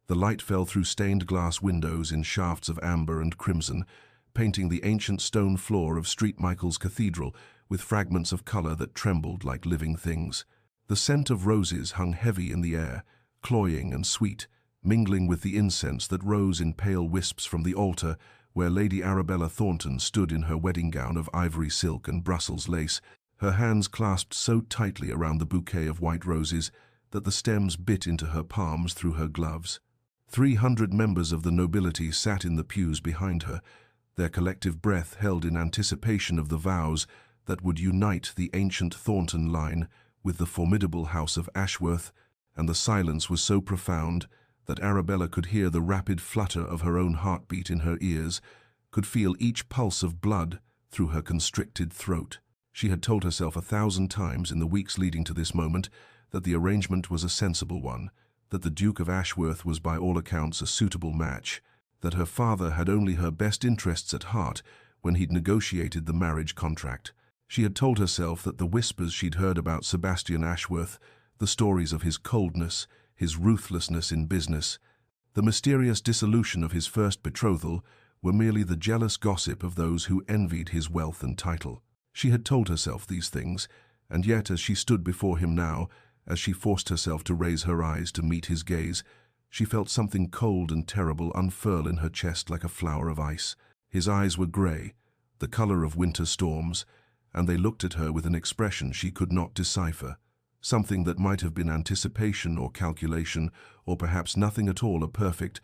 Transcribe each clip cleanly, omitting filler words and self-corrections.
The light fell through stained glass windows in shafts of amber and crimson, painting the ancient stone floor of St. Michael's Cathedral with fragments of color that trembled like living things. The scent of roses hung heavy in the air, cloying and sweet, mingling with the incense that rose in pale wisps from the altar where Lady Arabella Thornton stood in her wedding gown of ivory silk and Brussels lace, her hands clasped so tightly around the bouquet of white roses that the stems bit into her palms through her gloves. 300 members of the nobility sat in the pews behind her, their collective breath held in anticipation of the vows that would unite the ancient Thornton line with the formidable house of Ashworth, and the silence was so profound that Arabella could hear the rapid flutter of her own heartbeat in her ears, could feel each pulse of blood through her constricted throat. She had told herself 1,000 times in the weeks leading to this moment that the arrangement was a sensible one, that the Duke of Ashworth was by all accounts a suitable match, that her father had only her best interests at heart when he'd negotiated the marriage contract. She had told herself that the whispers she'd heard about Sebastian Ashworth, the stories of his coldness, his ruthlessness in business, the mysterious dissolution of his first betrothal, were merely the jealous gossip of those who envied his wealth and title. She had told herself these things, and yet as she stood before him now, as she forced herself to raise her eyes to meet his gaze, she felt something cold and terrible unfurl in her chest like a flower of ice. His eyes were grey, the color of winter storms, and they looked at her with an expression she could not decipher, something that might have been anticipation or calculation, or perhaps nothing at all, a perfect,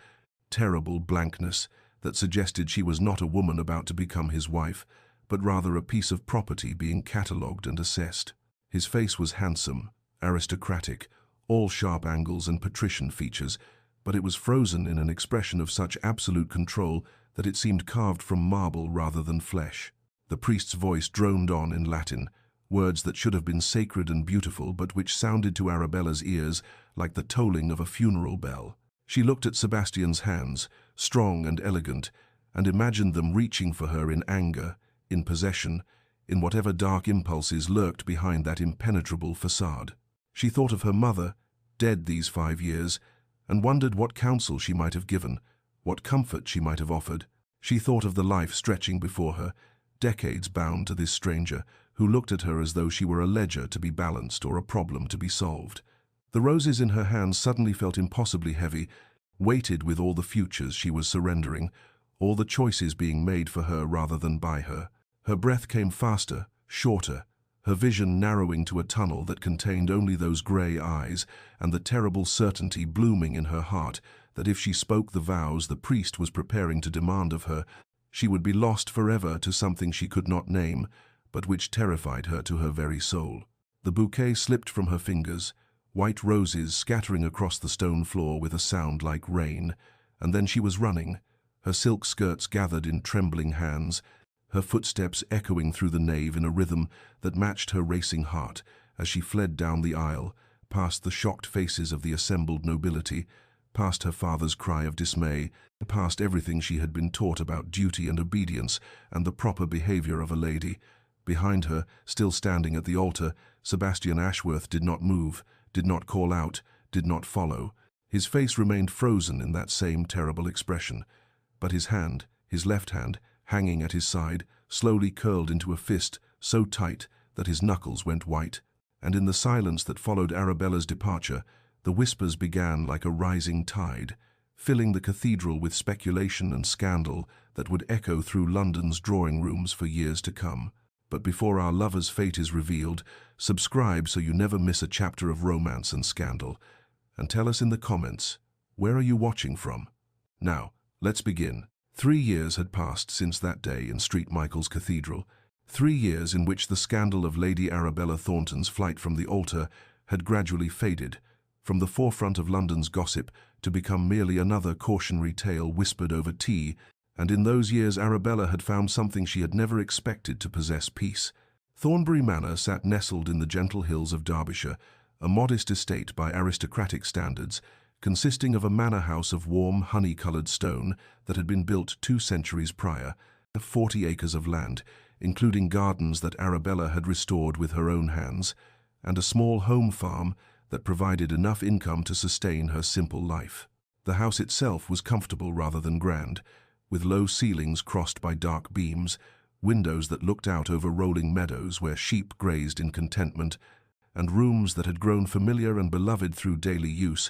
terrible blankness that suggested she was not a woman about to become his wife, but rather a piece of property being catalogued and assessed. His face was handsome, aristocratic, all sharp angles and patrician features, but it was frozen in an expression of such absolute control that it seemed carved from marble rather than flesh. The priest's voice droned on in Latin, words that should have been sacred and beautiful but which sounded to Arabella's ears like the tolling of a funeral bell. She looked at Sebastian's hands, strong and elegant, and imagined them reaching for her in anger, in possession, in whatever dark impulses lurked behind that impenetrable facade. She thought of her mother, dead these 5 years, and wondered what counsel she might have given, what comfort she might have offered. She thought of the life stretching before her, decades bound to this stranger, who looked at her as though she were a ledger to be balanced or a problem to be solved. The roses in her hands suddenly felt impossibly heavy, weighted with all the futures she was surrendering, all the choices being made for her rather than by her. Her breath came faster, shorter, her vision narrowing to a tunnel that contained only those grey eyes, and the terrible certainty blooming in her heart that if she spoke the vows the priest was preparing to demand of her, she would be lost forever to something she could not name, but which terrified her to her very soul. The bouquet slipped from her fingers, white roses scattering across the stone floor with a sound like rain, and then she was running, her silk skirts gathered in trembling hands, her footsteps echoing through the nave in a rhythm that matched her racing heart as she fled down the aisle, past the shocked faces of the assembled nobility, past her father's cry of dismay, past everything she had been taught about duty and obedience and the proper behavior of a lady. Behind her, still standing at the altar, Sebastian Ashworth did not move, did not call out, did not follow. His face remained frozen in that same terrible expression, but his hand, his left hand, hanging at his side, slowly curled into a fist so tight that his knuckles went white, and in the silence that followed Arabella's departure, the whispers began like a rising tide, filling the cathedral with speculation and scandal that would echo through London's drawing rooms for years to come. But before our lover's fate is revealed, subscribe so you never miss a chapter of romance and scandal, and tell us in the comments, where are you watching from? Now, let's begin. 3 years had passed since that day in St. Michael's Cathedral, 3 years in which the scandal of Lady Arabella Thornton's flight from the altar had gradually faded from the forefront of London's gossip to become merely another cautionary tale whispered over tea, and in those years Arabella had found something she had never expected to possess: peace. Thornbury Manor sat nestled in the gentle hills of Derbyshire, a modest estate by aristocratic standards, consisting of a manor house of warm, honey-coloured stone that had been built 2 centuries prior, 40 acres of land, including gardens that Arabella had restored with her own hands, and a small home farm that provided enough income to sustain her simple life. The house itself was comfortable rather than grand, with low ceilings crossed by dark beams, windows that looked out over rolling meadows where sheep grazed in contentment, and rooms that had grown familiar and beloved through daily use,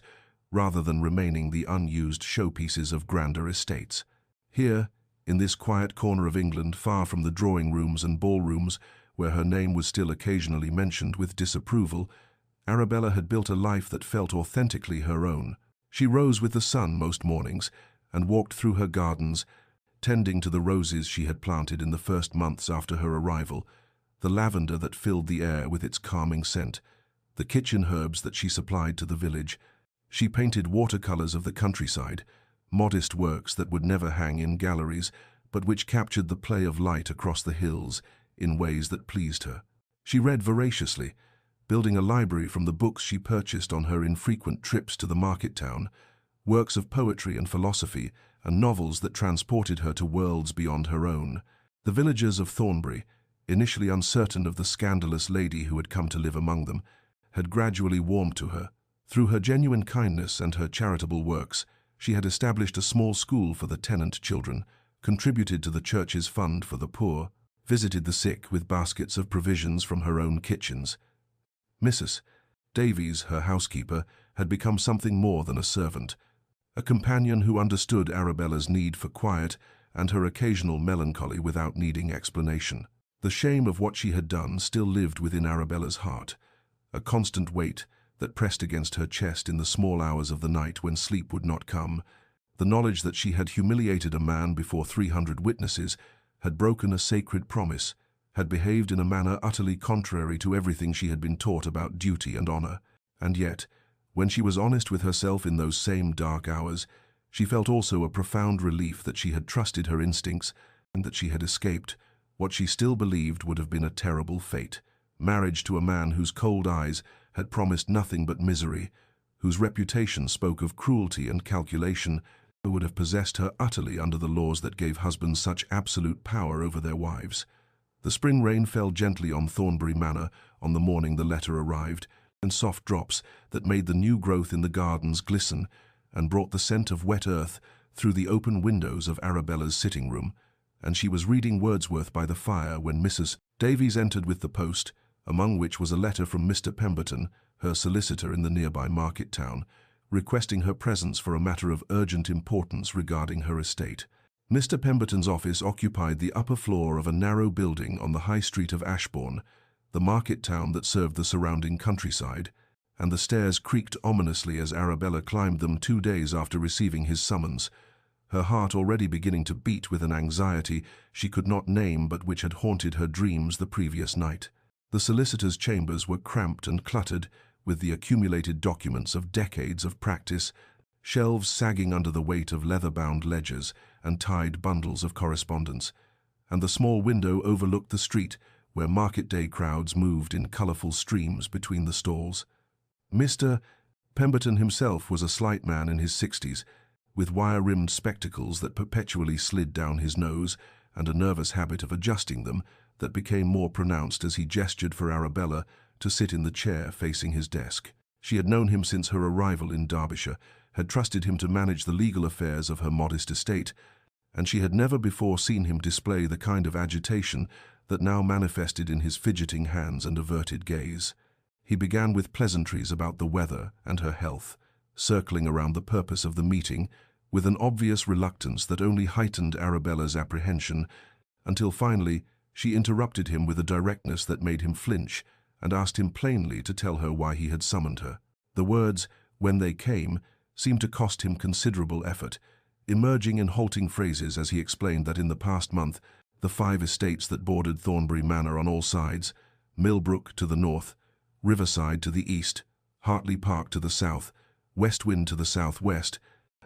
rather than remaining the unused showpieces of grander estates. Here, in this quiet corner of England, far from the drawing rooms and ballrooms, where her name was still occasionally mentioned with disapproval, Arabella had built a life that felt authentically her own. She rose with the sun most mornings and walked through her gardens, tending to the roses she had planted in the first months after her arrival, the lavender that filled the air with its calming scent, the kitchen herbs that she supplied to the village. She painted watercolors of the countryside, modest works that would never hang in galleries, but which captured the play of light across the hills in ways that pleased her. She read voraciously, building a library from the books she purchased on her infrequent trips to the market town, works of poetry and philosophy, and novels that transported her to worlds beyond her own. The villagers of Thornbury, initially uncertain of the scandalous lady who had come to live among them, had gradually warmed to her. Through her genuine kindness and her charitable works, she had established a small school for the tenant children, contributed to the church's fund for the poor, visited the sick with baskets of provisions from her own kitchens. Mrs. Davies, her housekeeper, had become something more than a servant, a companion who understood Arabella's need for quiet and her occasional melancholy without needing explanation. The shame of what she had done still lived within Arabella's heart, a constant weight that pressed against her chest in the small hours of the night when sleep would not come. The knowledge that she had humiliated a man before 300 witnesses, had broken a sacred promise, had behaved in a manner utterly contrary to everything she had been taught about duty and honor. And yet, when she was honest with herself in those same dark hours, she felt also a profound relief that she had trusted her instincts and that she had escaped what she still believed would have been a terrible fate: marriage to a man whose cold eyes had promised nothing but misery, whose reputation spoke of cruelty and calculation, who would have possessed her utterly under the laws that gave husbands such absolute power over their wives. The spring rain fell gently on Thornbury Manor on the morning the letter arrived, and soft drops that made the new growth in the gardens glisten and brought the scent of wet earth through the open windows of Arabella's sitting room, and she was reading Wordsworth by the fire when Mrs. Davies entered with the post, among which was a letter from Mr. Pemberton, her solicitor in the nearby market town, requesting her presence for a matter of urgent importance regarding her estate. Mr. Pemberton's office occupied the upper floor of a narrow building on the high street of Ashbourne, the market town that served the surrounding countryside, and the stairs creaked ominously as Arabella climbed them 2 days after receiving his summons, her heart already beginning to beat with an anxiety she could not name but which had haunted her dreams the previous night. The solicitor's chambers were cramped and cluttered with the accumulated documents of decades of practice, shelves sagging under the weight of leather-bound ledgers and tied bundles of correspondence, and the small window overlooked the street where market-day crowds moved in colorful streams between the stalls. Mr. Pemberton himself was a slight man in his 60s, with wire-rimmed spectacles that perpetually slid down his nose and a nervous habit of adjusting them that became more pronounced as he gestured for Arabella to sit in the chair facing his desk. She had known him since her arrival in Derbyshire, had trusted him to manage the legal affairs of her modest estate, and she had never before seen him display the kind of agitation that now manifested in his fidgeting hands and averted gaze. He began with pleasantries about the weather and her health, circling around the purpose of the meeting with an obvious reluctance that only heightened Arabella's apprehension, until finally she interrupted him with a directness that made him flinch and asked him plainly to tell her why he had summoned her. The words, when they came, seemed to cost him considerable effort, emerging in halting phrases as he explained that in the past month the 5 estates that bordered Thornbury Manor on all sides, Millbrook to the north, Riverside to the east, Hartley Park to the south, Westwind to the southwest,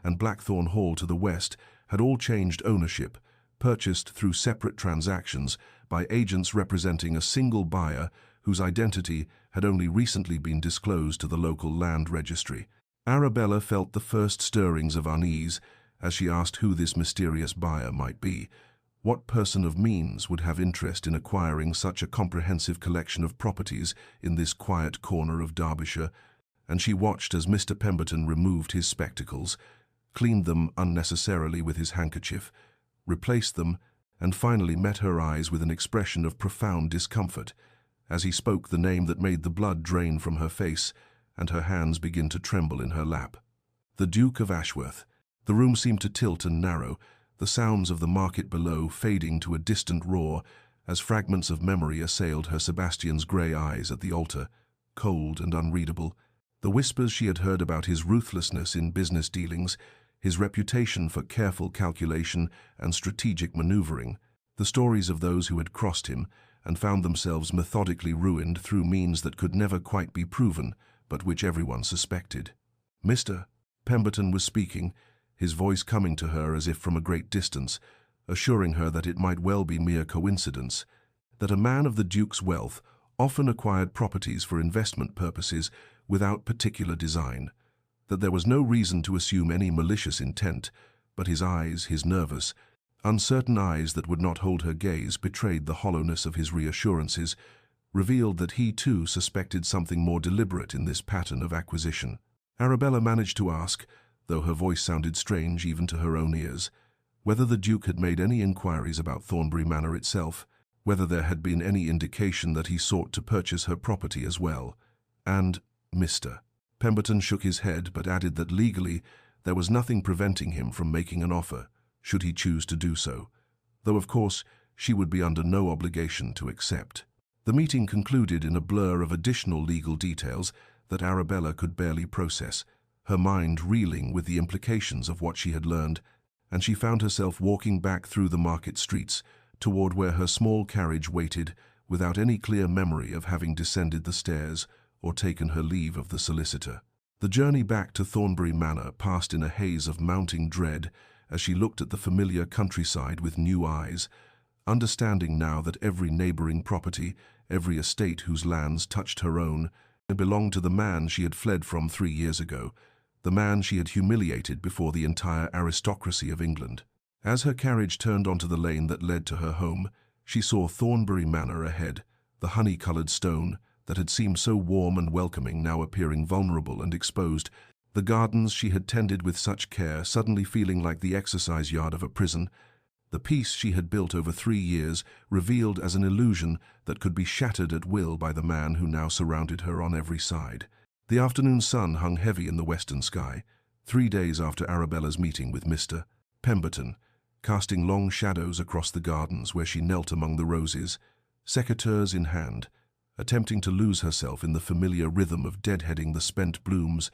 and Blackthorn Hall to the west, had all changed ownership, purchased through separate transactions by agents representing a single buyer whose identity had only recently been disclosed to the local land registry. Arabella felt the first stirrings of unease as she asked who this mysterious buyer might be. What person of means would have interest in acquiring such a comprehensive collection of properties in this quiet corner of Derbyshire? And she watched as Mr. Pemberton removed his spectacles, cleaned them unnecessarily with his handkerchief, replaced them, and finally met her eyes with an expression of profound discomfort as he spoke the name that made the blood drain from her face and her hands begin to tremble in her lap. The Duke of Ashworth. The room seemed to tilt and narrow, the sounds of the market below fading to a distant roar as fragments of memory assailed her Sebastian's grey eyes at the altar, cold and unreadable. The whispers she had heard about his ruthlessness in business dealings, his reputation for careful calculation and strategic maneuvering, the stories of those who had crossed him and found themselves methodically ruined through means that could never quite be proven, but which everyone suspected. Mr. Pemberton was speaking, his voice coming to her as if from a great distance, assuring her that it might well be mere coincidence, that a man of the Duke's wealth often acquired properties for investment purposes without particular design, that there was no reason to assume any malicious intent, but his eyes, his nervous, uncertain eyes that would not hold her gaze, betrayed the hollowness of his reassurances, revealed that he too suspected something more deliberate in this pattern of acquisition. Arabella managed to ask, though her voice sounded strange even to her own ears, whether the Duke had made any inquiries about Thornbury Manor itself, whether there had been any indication that he sought to purchase her property as well, and Mr. Pemberton shook his head but added that legally there was nothing preventing him from making an offer, should he choose to do so, though of course she would be under no obligation to accept. The meeting concluded in a blur of additional legal details that Arabella could barely process, her mind reeling with the implications of what she had learned, and she found herself walking back through the market streets toward where her small carriage waited without any clear memory of having descended the stairs or taken her leave of the solicitor. The journey back to Thornbury Manor passed in a haze of mounting dread as she looked at the familiar countryside with new eyes, understanding now that every neighboring property, every estate whose lands touched her own, belonged to the man she had fled from 3 years ago, the man she had humiliated before the entire aristocracy of England. As her carriage turned onto the lane that led to her home, she saw Thornbury Manor ahead, the honey-coloured stone that had seemed so warm and welcoming now appearing vulnerable and exposed, the gardens she had tended with such care suddenly feeling like the exercise yard of a prison, the peace she had built over 3 years revealed as an illusion that could be shattered at will by the man who now surrounded her on every side. The afternoon sun hung heavy in the western sky, 3 days after Arabella's meeting with Mr. Pemberton, casting long shadows across the gardens where she knelt among the roses, secateurs in hand, attempting to lose herself in the familiar rhythm of deadheading the spent blooms,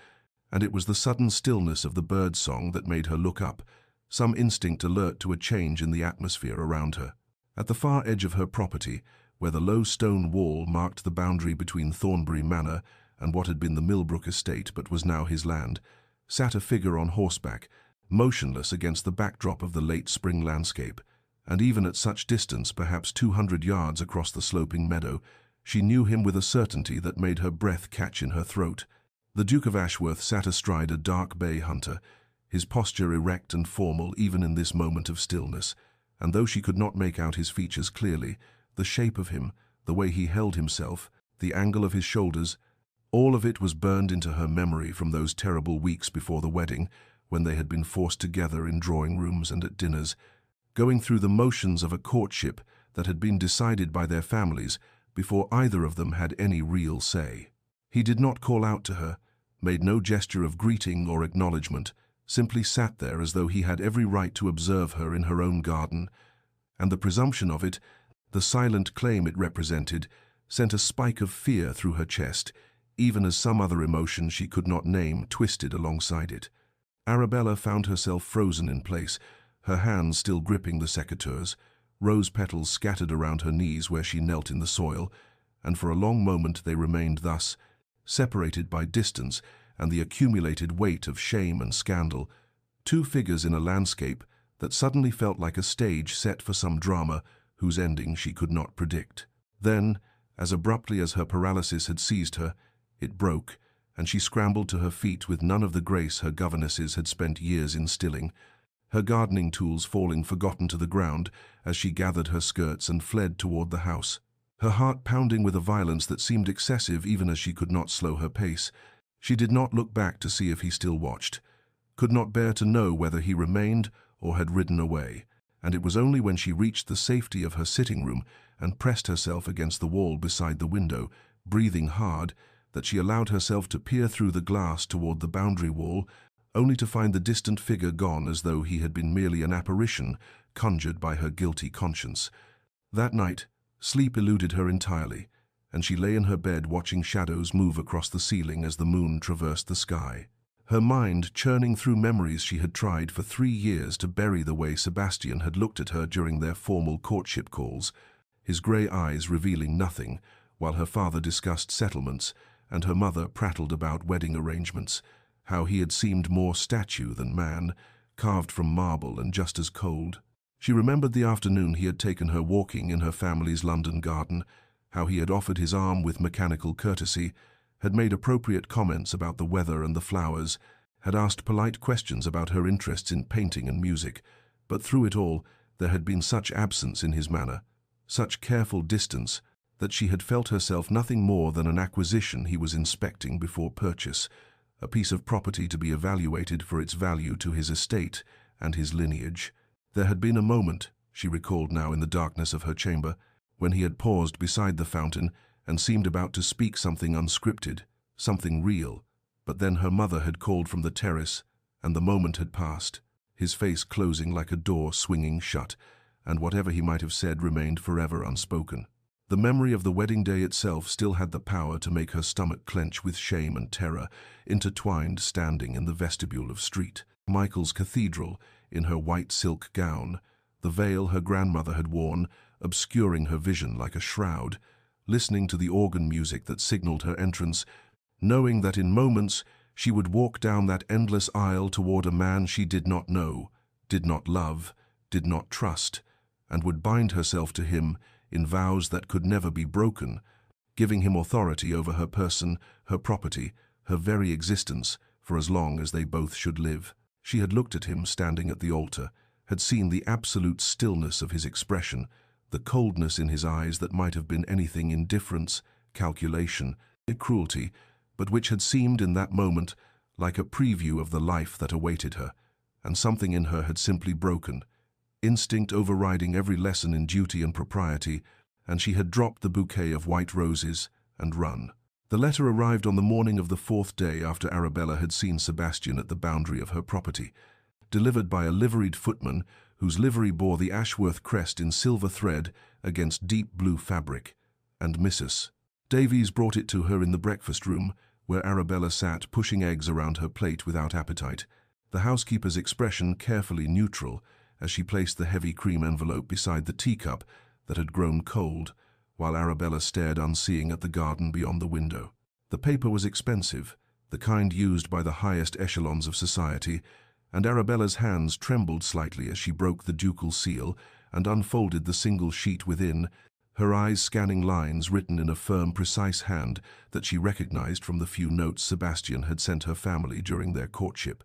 and it was the sudden stillness of the bird song that made her look up, some instinct alert to a change in the atmosphere around her. At the far edge of her property, where the low stone wall marked the boundary between Thornbury Manor and what had been the Millbrook estate but was now his land, sat a figure on horseback, motionless against the backdrop of the late spring landscape, and even at such distance, perhaps 200 yards across the sloping meadow, she knew him with a certainty that made her breath catch in her throat. The Duke of Ashworth sat astride a dark bay hunter, his posture erect and formal even in this moment of stillness, and though she could not make out his features clearly, the shape of him, the way he held himself, the angle of his shoulders, all of it was burned into her memory from those terrible weeks before the wedding, when they had been forced together in drawing rooms and at dinners, going through the motions of a courtship that had been decided by their families before either of them had any real say. He did not call out to her, made no gesture of greeting or acknowledgement, simply sat there as though he had every right to observe her in her own garden, and the presumption of it, the silent claim it represented, sent a spike of fear through her chest, even as some other emotion she could not name twisted alongside it. Arabella found herself frozen in place, her hands still gripping the secateurs, rose petals scattered around her knees where she knelt in the soil, and for a long moment they remained thus, separated by distance and the accumulated weight of shame and scandal, two figures in a landscape that suddenly felt like a stage set for some drama whose ending she could not predict. Then, as abruptly as her paralysis had seized her, it broke, and she scrambled to her feet with none of the grace her governesses had spent years instilling, her gardening tools falling forgotten to the ground as she gathered her skirts and fled toward the house, her heart pounding with a violence that seemed excessive even as she could not slow her pace. She did not look back to see if he still watched. could not bear to know whether he remained or had ridden away, and it was only when she reached the safety of her sitting room and pressed herself against the wall beside the window, breathing hard, that she allowed herself to peer through the glass toward the boundary wall, only to find the distant figure gone as though he had been merely an apparition conjured by her guilty conscience. That night, sleep eluded her entirely, and she lay in her bed watching shadows move across the ceiling as the moon traversed the sky. Her mind churning through memories she had tried for 3 years to bury the way Sebastian had looked at her during their formal courtship calls, his grey eyes revealing nothing, while her father discussed settlements and her mother prattled about wedding arrangements, how he had seemed more statue than man, carved from marble and just as cold. She remembered the afternoon he had taken her walking in her family's London garden, how he had offered his arm with mechanical courtesy, had made appropriate comments about the weather and the flowers, had asked polite questions about her interests in painting and music, but through it all there had been such absence in his manner, such careful distance, that she had felt herself nothing more than an acquisition he was inspecting before purchase, a piece of property to be evaluated for its value to his estate and his lineage. There had been a moment, she recalled now in the darkness of her chamber, when he had paused beside the fountain and seemed about to speak something unscripted, something real, but then her mother had called from the terrace, and the moment had passed, his face closing like a door swinging shut, and whatever he might have said remained forever unspoken. The memory of the wedding day itself still had the power to make her stomach clench with shame and terror, intertwined standing in the vestibule of St. Michael's Cathedral, in her white silk gown, the veil her grandmother had worn, obscuring her vision like a shroud, listening to the organ music that signaled her entrance, knowing that in moments she would walk down that endless aisle toward a man she did not know, did not love, did not trust, and would bind herself to him in vows that could never be broken, giving him authority over her person, her property, her very existence, for as long as they both should live. She had looked at him standing at the altar, had seen the absolute stillness of his expression, the coldness in his eyes that might have been anything indifference, calculation, cruelty, but which had seemed in that moment like a preview of the life that awaited her, and something in her had simply broken, instinct overriding every lesson in duty and propriety, and she had dropped the bouquet of white roses and run. The letter arrived on the morning of the 4th day after Arabella had seen Sebastian at the boundary of her property, delivered by a liveried footman whose livery bore the Ashworth crest in silver thread against deep blue fabric, and Mrs. Davies brought it to her in the breakfast room, where Arabella sat pushing eggs around her plate without appetite, the housekeeper's expression carefully neutral as she placed the heavy cream envelope beside the teacup that had grown cold, while Arabella stared unseeing at the garden beyond the window. The paper was expensive, the kind used by the highest echelons of society, and Arabella's hands trembled slightly as she broke the ducal seal and unfolded the single sheet within, her eyes scanning lines written in a firm, precise hand that she recognized from the few notes Sebastian had sent her family during their courtship.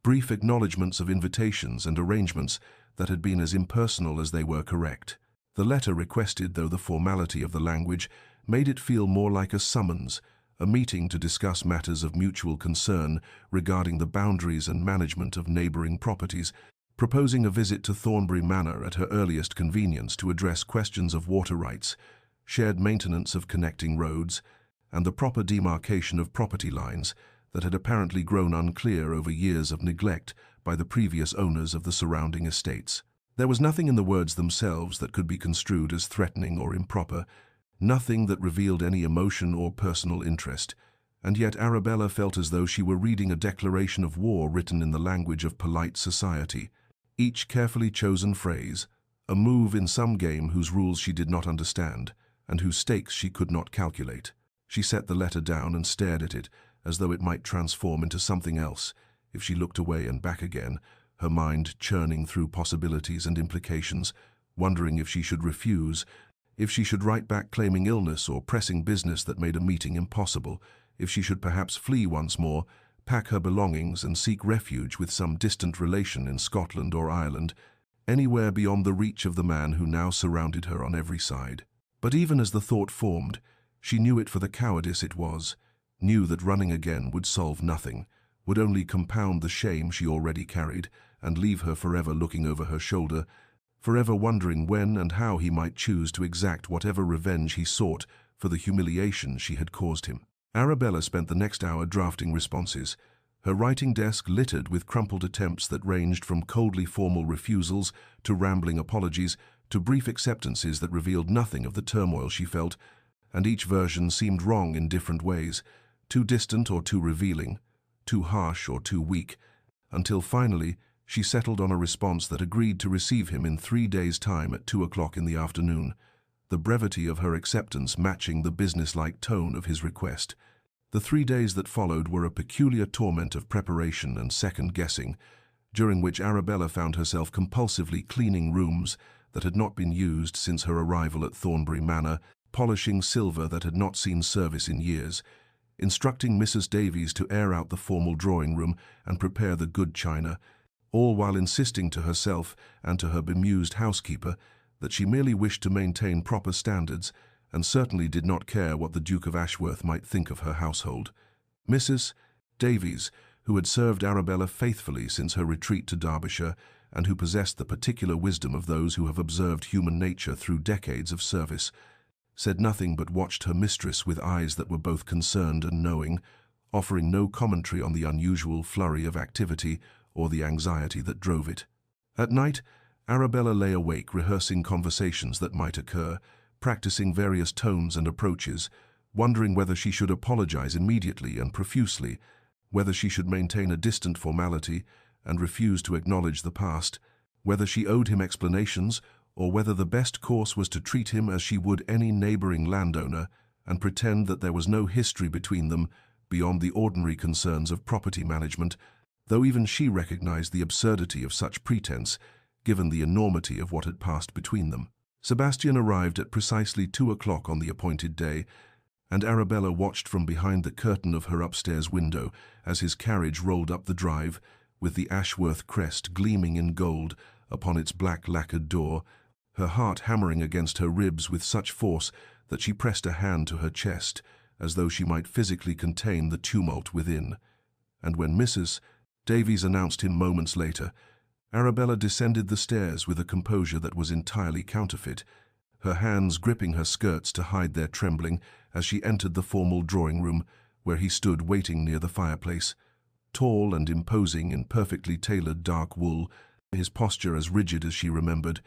Brief acknowledgments of invitations and arrangements that had been as impersonal as they were correct. The letter requested, though the formality of the language made it feel more like a summons, a meeting to discuss matters of mutual concern regarding the boundaries and management of neighbouring properties, proposing a visit to Thornbury Manor at her earliest convenience to address questions of water rights, shared maintenance of connecting roads, and the proper demarcation of property lines that had apparently grown unclear over years of neglect by the previous owners of the surrounding estates. There was nothing in the words themselves that could be construed as threatening or improper, nothing that revealed any emotion or personal interest, and yet Arabella felt as though she were reading a declaration of war written in the language of polite society. Each carefully chosen phrase, a move in some game whose rules she did not understand, and whose stakes she could not calculate. She set the letter down and stared at it, as though it might transform into something else if she looked away and back again, her mind churning through possibilities and implications, wondering if she should refuse, if she should write back claiming illness or pressing business that made a meeting impossible, if she should perhaps flee once more, pack her belongings and seek refuge with some distant relation in Scotland or Ireland, anywhere beyond the reach of the man who now surrounded her on every side. But even as the thought formed, she knew it for the cowardice it was, knew that running again would solve nothing, would only compound the shame she already carried and leave her forever looking over her shoulder, forever wondering when and how he might choose to exact whatever revenge he sought for the humiliation she had caused him. Arabella spent the next hour drafting responses, her writing desk littered with crumpled attempts that ranged from coldly formal refusals to rambling apologies to brief acceptances that revealed nothing of the turmoil she felt, and each version seemed wrong in different ways, too distant or too revealing, too harsh or too weak, until finally she settled on a response that agreed to receive him in 3 days' time at 2 o'clock in the afternoon, the brevity of her acceptance matching the businesslike tone of his request. The 3 days that followed were a peculiar torment of preparation and second-guessing, during which Arabella found herself compulsively cleaning rooms that had not been used since her arrival at Thornbury Manor, polishing silver that had not seen service in years, instructing Mrs. Davies to air out the formal drawing room and prepare the good china, all while insisting to herself and to her bemused housekeeper that she merely wished to maintain proper standards and certainly did not care what the Duke of Ashworth might think of her household. Mrs. Davies, who had served Arabella faithfully since her retreat to Derbyshire and who possessed the particular wisdom of those who have observed human nature through decades of service, said nothing but watched her mistress with eyes that were both concerned and knowing, offering no commentary on the unusual flurry of activity or the anxiety that drove it. At night, Arabella lay awake rehearsing conversations that might occur, practicing various tones and approaches, wondering whether she should apologize immediately and profusely, whether she should maintain a distant formality and refuse to acknowledge the past, whether she owed him explanations, or whether the best course was to treat him as she would any neighboring landowner and pretend that there was no history between them beyond the ordinary concerns of property management, though even she recognized the absurdity of such pretense, given the enormity of what had passed between them. Sebastian arrived at precisely 2 o'clock on the appointed day, and Arabella watched from behind the curtain of her upstairs window as his carriage rolled up the drive, with the Ashworth crest gleaming in gold upon its black lacquered door, her heart hammering against her ribs with such force that she pressed a hand to her chest, as though she might physically contain the tumult within. And when Mrs. Davies announced him moments later, Arabella descended the stairs with a composure that was entirely counterfeit, her hands gripping her skirts to hide their trembling as she entered the formal drawing-room, where he stood waiting near the fireplace, tall and imposing in perfectly tailored dark wool, his posture as rigid as she remembered,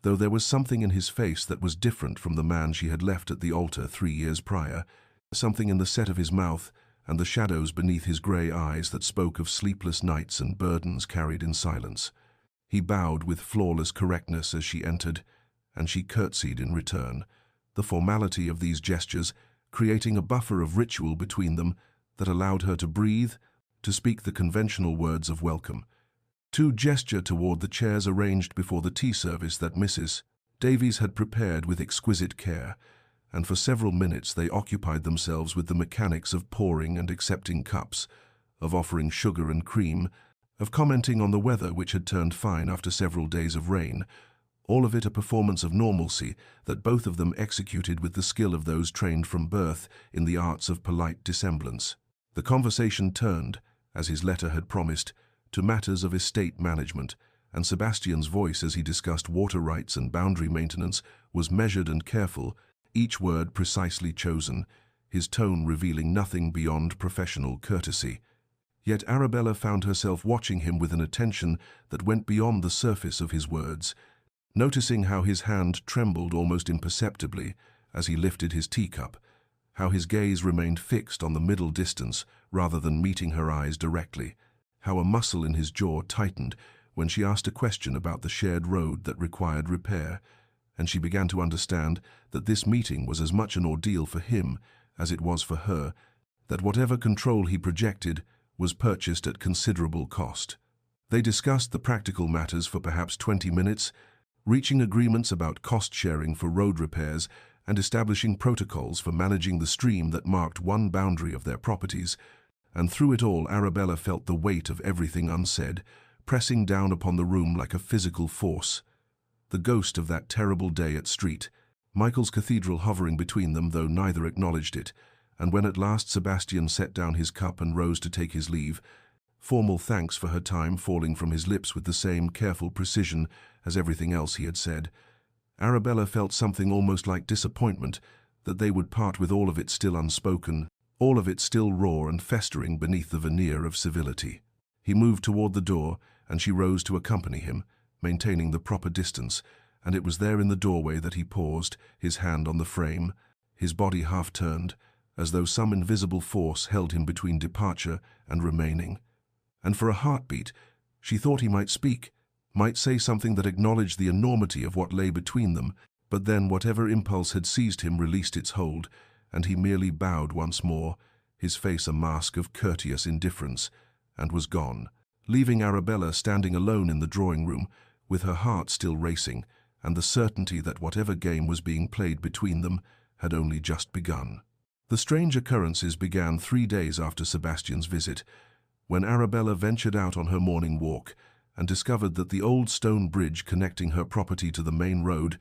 though there was something in his face that was different from the man she had left at the altar 3 years prior, something in the set of his mouth and the shadows beneath his grey eyes that spoke of sleepless nights and burdens carried in silence. He bowed with flawless correctness as she entered, and she curtsied in return, the formality of these gestures creating a buffer of ritual between them that allowed her to breathe, to speak the conventional words of welcome, to gesture toward the chairs arranged before the tea service that Mrs. Davies had prepared with exquisite care, and for several minutes they occupied themselves with the mechanics of pouring and accepting cups, of offering sugar and cream, of commenting on the weather which had turned fine after several days of rain, all of it a performance of normalcy that both of them executed with the skill of those trained from birth in the arts of polite dissemblance. The conversation turned, as his letter had promised, to matters of estate management, and Sebastian's voice as he discussed water rights and boundary maintenance was measured and careful, each word precisely chosen, his tone revealing nothing beyond professional courtesy. Yet Arabella found herself watching him with an attention that went beyond the surface of his words, noticing how his hand trembled almost imperceptibly as he lifted his teacup, how his gaze remained fixed on the middle distance rather than meeting her eyes directly, how a muscle in his jaw tightened when she asked a question about the shared road that required repair, and she began to understand that this meeting was as much an ordeal for him as it was for her, that whatever control he projected was purchased at considerable cost. They discussed the practical matters for perhaps 20 minutes, reaching agreements about cost-sharing for road repairs and establishing protocols for managing the stream that marked one boundary of their properties, and through it all Arabella felt the weight of everything unsaid, pressing down upon the room like a physical force. The ghost of that terrible day at Street, Michael's Cathedral hovering between them though neither acknowledged it, and when at last Sebastian set down his cup and rose to take his leave, formal thanks for her time falling from his lips with the same careful precision as everything else he had said. Arabella felt something almost like disappointment that they would part with all of it still unspoken, all of it still raw and festering beneath the veneer of civility. He moved toward the door, and she rose to accompany him, maintaining the proper distance, and it was there in the doorway that he paused, his hand on the frame, his body half-turned, as though some invisible force held him between departure and remaining. And for a heartbeat, she thought he might speak, might say something that acknowledged the enormity of what lay between them, but then whatever impulse had seized him released its hold, and he merely bowed once more, his face a mask of courteous indifference, and was gone, leaving Arabella standing alone in the drawing-room, with her heart still racing, and the certainty that whatever game was being played between them had only just begun. The strange occurrences began 3 days after Sebastian's visit, when Arabella ventured out on her morning walk and discovered that the old stone bridge connecting her property to the main road,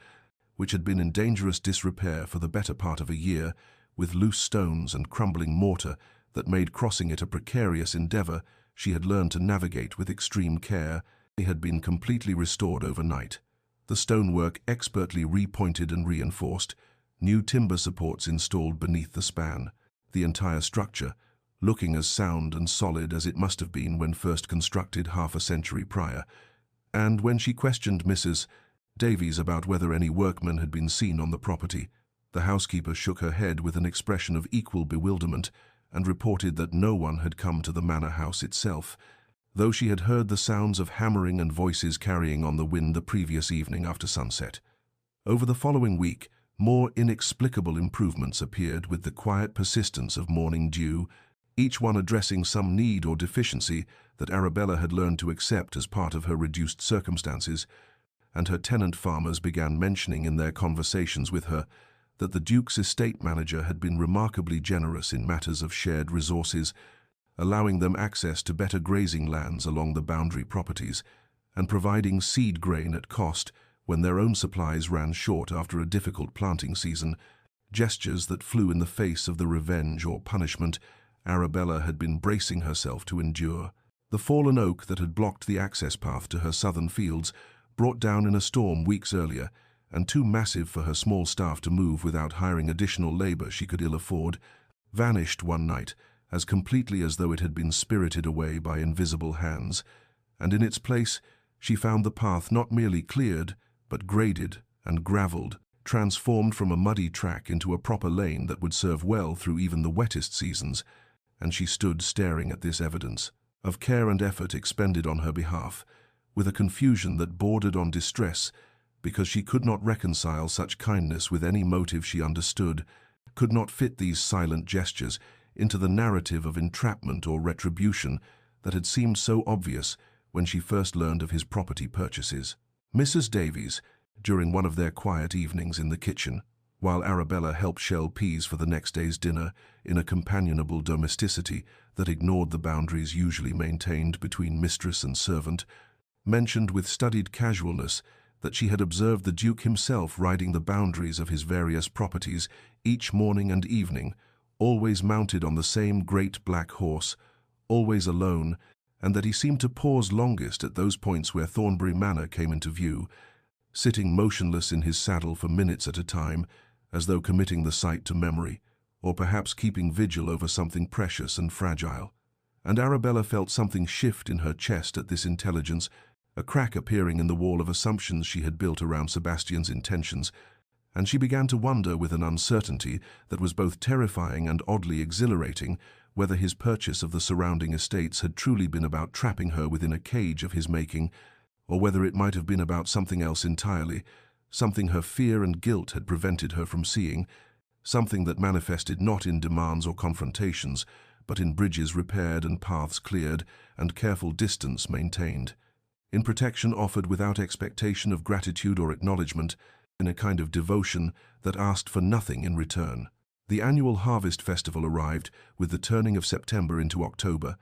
which had been in dangerous disrepair for the better part of a year, with loose stones and crumbling mortar that made crossing it a precarious endeavor she had learned to navigate with extreme care, had been completely restored overnight. The stonework expertly repointed and reinforced, new timber supports installed beneath the span, the entire structure looking as sound and solid as it must have been when first constructed half a century prior. And when she questioned Mrs. Davies about whether any workmen had been seen on the property, the housekeeper shook her head with an expression of equal bewilderment and reported that no one had come to the manor house itself, though she had heard the sounds of hammering and voices carrying on the wind the previous evening after sunset. Over the following week, more inexplicable improvements appeared with the quiet persistence of morning dew, each one addressing some need or deficiency that Arabella had learned to accept as part of her reduced circumstances, and her tenant farmers began mentioning in their conversations with her that the Duke's estate manager had been remarkably generous in matters of shared resources, allowing them access to better grazing lands along the boundary properties, and providing seed grain at cost when their own supplies ran short after a difficult planting season, gestures that flew in the face of the revenge or punishment Arabella had been bracing herself to endure. The fallen oak that had blocked the access path to her southern fields, brought down in a storm weeks earlier, and too massive for her small staff to move without hiring additional labor she could ill afford, vanished one night as completely as though it had been spirited away by invisible hands, and in its place she found the path not merely cleared, but graded and gravelled, transformed from a muddy track into a proper lane that would serve well through even the wettest seasons, and she stood staring at this evidence of care and effort expended on her behalf, with a confusion that bordered on distress, because she could not reconcile such kindness with any motive she understood, could not fit these silent gestures into the narrative of entrapment or retribution that had seemed so obvious when she first learned of his property purchases. Mrs. Davies, during one of their quiet evenings in the kitchen, while Arabella helped shell peas for the next day's dinner in a companionable domesticity that ignored the boundaries usually maintained between mistress and servant, mentioned with studied casualness that she had observed the Duke himself riding the boundaries of his various properties each morning and evening, always mounted on the same great black horse, always alone, and that he seemed to pause longest at those points where Thornbury Manor came into view, sitting motionless in his saddle for minutes at a time, as though committing the sight to memory, or perhaps keeping vigil over something precious and fragile. And Arabella felt something shift in her chest at this intelligence, a crack appearing in the wall of assumptions she had built around Sebastian's intentions, and she began to wonder with an uncertainty that was both terrifying and oddly exhilarating whether his purchase of the surrounding estates had truly been about trapping her within a cage of his making, or whether it might have been about something else entirely, something her fear and guilt had prevented her from seeing, something that manifested not in demands or confrontations, but in bridges repaired and paths cleared and careful distance maintained, in protection offered without expectation of gratitude or acknowledgement, in a kind of devotion that asked for nothing in return. The annual harvest festival arrived with the turning of September into October,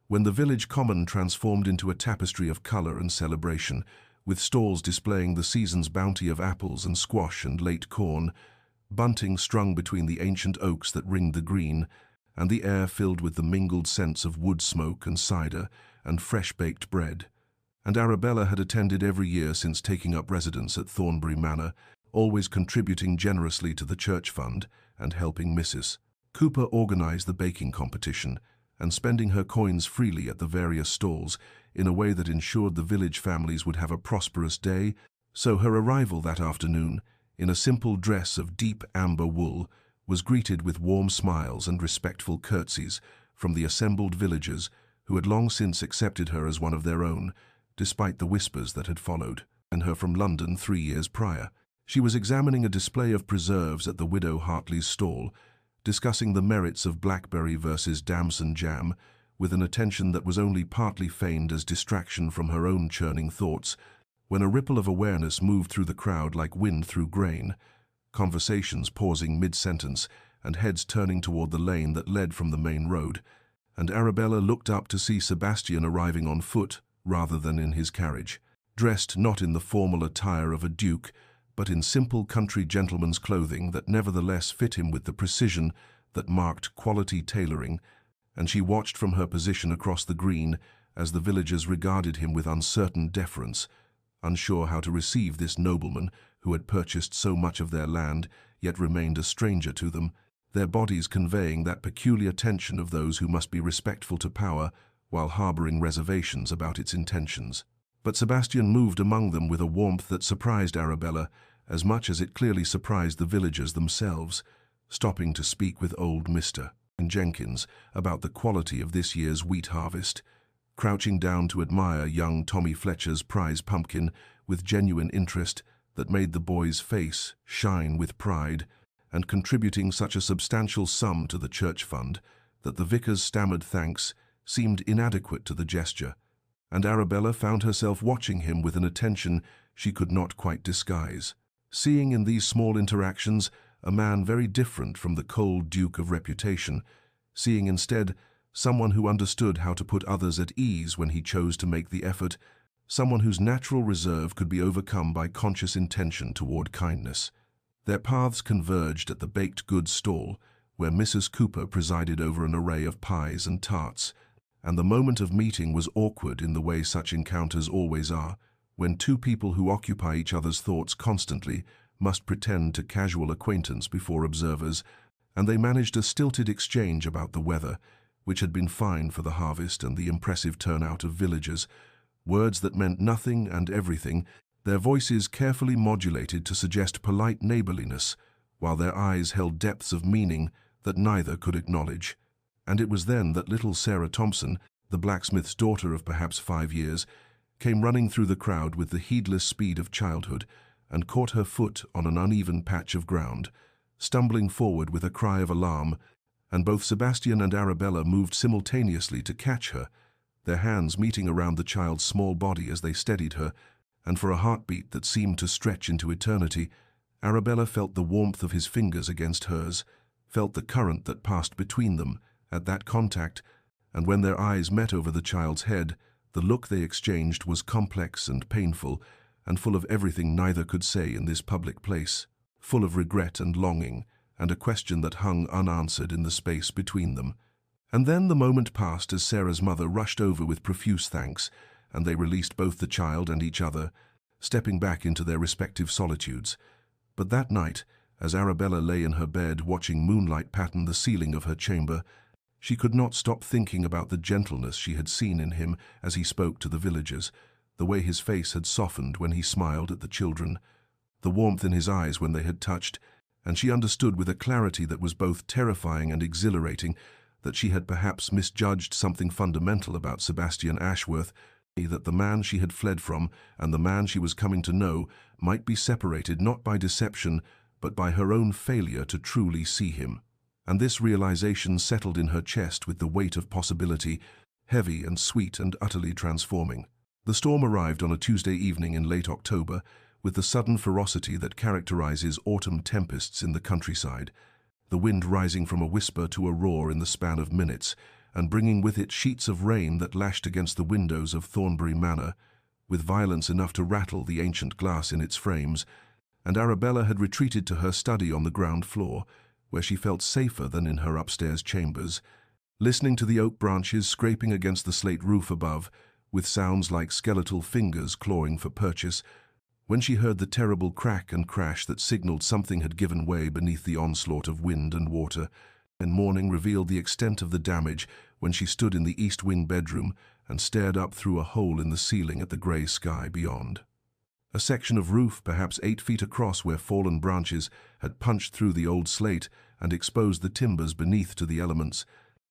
when the village common transformed into a tapestry of color and celebration, with stalls displaying the season's bounty of apples and squash and late corn, bunting strung between the ancient oaks that ringed the green, and the air filled with the mingled scents of wood smoke and cider, and fresh-baked bread. And Arabella had attended every year since taking up residence at Thornbury Manor, always contributing generously to the church fund and helping Mrs. Cooper organize the baking competition, and spending her coins freely at the various stalls in a way that ensured the village families would have a prosperous day. So her arrival that afternoon, in a simple dress of deep amber wool, was greeted with warm smiles and respectful curtsies from the assembled villagers who had long since accepted her as one of their own, despite the whispers that had followed, and her from London 3 years prior. She was examining a display of preserves at the widow Hartley's stall, discussing the merits of blackberry versus damson jam, with an attention that was only partly feigned as distraction from her own churning thoughts, when a ripple of awareness moved through the crowd like wind through grain, conversations pausing mid-sentence and heads turning toward the lane that led from the main road, and Arabella looked up to see Sebastian arriving on foot rather than in his carriage, dressed not in the formal attire of a duke, but in simple country gentleman's clothing that nevertheless fit him with the precision that marked quality tailoring, and she watched from her position across the green as the villagers regarded him with uncertain deference, unsure how to receive this nobleman who had purchased so much of their land yet remained a stranger to them, their bodies conveying that peculiar tension of those who must be respectful to power while harboring reservations about its intentions. But Sebastian moved among them with a warmth that surprised Arabella as much as it clearly surprised the villagers themselves, stopping to speak with old Mr. Jenkins about the quality of this year's wheat harvest, crouching down to admire young Tommy Fletcher's prize pumpkin with genuine interest that made the boy's face shine with pride, and contributing such a substantial sum to the church fund that the vicar's stammered thanks seemed inadequate to the gesture, and Arabella found herself watching him with an attention she could not quite disguise, seeing in these small interactions a man very different from the cold duke of reputation, seeing instead someone who understood how to put others at ease when he chose to make the effort, someone whose natural reserve could be overcome by conscious intention toward kindness. Their paths converged at the baked goods stall, where Mrs. Cooper presided over an array of pies and tarts, and the moment of meeting was awkward in the way such encounters always are, when two people who occupy each other's thoughts constantly must pretend to casual acquaintance before observers, and they managed a stilted exchange about the weather, which had been fine for the harvest and the impressive turnout of villagers, words that meant nothing and everything, their voices carefully modulated to suggest polite neighborliness, while their eyes held depths of meaning that neither could acknowledge. And it was then that little Sarah Thompson, the blacksmith's daughter of perhaps 5 years, came running through the crowd with the heedless speed of childhood and caught her foot on an uneven patch of ground, stumbling forward with a cry of alarm, and both Sebastian and Arabella moved simultaneously to catch her, their hands meeting around the child's small body as they steadied her, and for a heartbeat that seemed to stretch into eternity, Arabella felt the warmth of his fingers against hers, felt the current that passed between them at that contact, and when their eyes met over the child's head, the look they exchanged was complex and painful, and full of everything neither could say in this public place, full of regret and longing, and a question that hung unanswered in the space between them. And then the moment passed as Sarah's mother rushed over with profuse thanks, and they released both the child and each other, stepping back into their respective solitudes. But that night, as Arabella lay in her bed watching moonlight pattern the ceiling of her chamber, she could not stop thinking about the gentleness she had seen in him as he spoke to the villagers, the way his face had softened when he smiled at the children, the warmth in his eyes when they had touched, and she understood with a clarity that was both terrifying and exhilarating that she had perhaps misjudged something fundamental about Sebastian Ashworth, that the man she had fled from and the man she was coming to know might be separated not by deception but by her own failure to truly see him. And this realization settled in her chest with the weight of possibility, heavy and sweet and utterly transforming. The storm arrived on a Tuesday evening in late October, with the sudden ferocity that characterizes autumn tempests in the countryside, the wind rising from a whisper to a roar in the span of minutes, and bringing with it sheets of rain that lashed against the windows of Thornbury Manor, with violence enough to rattle the ancient glass in its frames, and Arabella had retreated to her study on the ground floor, where she felt safer than in her upstairs chambers, listening to the oak branches scraping against the slate roof above, with sounds like skeletal fingers clawing for purchase, when she heard the terrible crack and crash that signaled something had given way beneath the onslaught of wind and water, and morning revealed the extent of the damage when she stood in the east wing bedroom and stared up through a hole in the ceiling at the grey sky beyond. A section of roof, perhaps 8 feet across, where fallen branches had punched through the old slate and exposed the timbers beneath to the elements,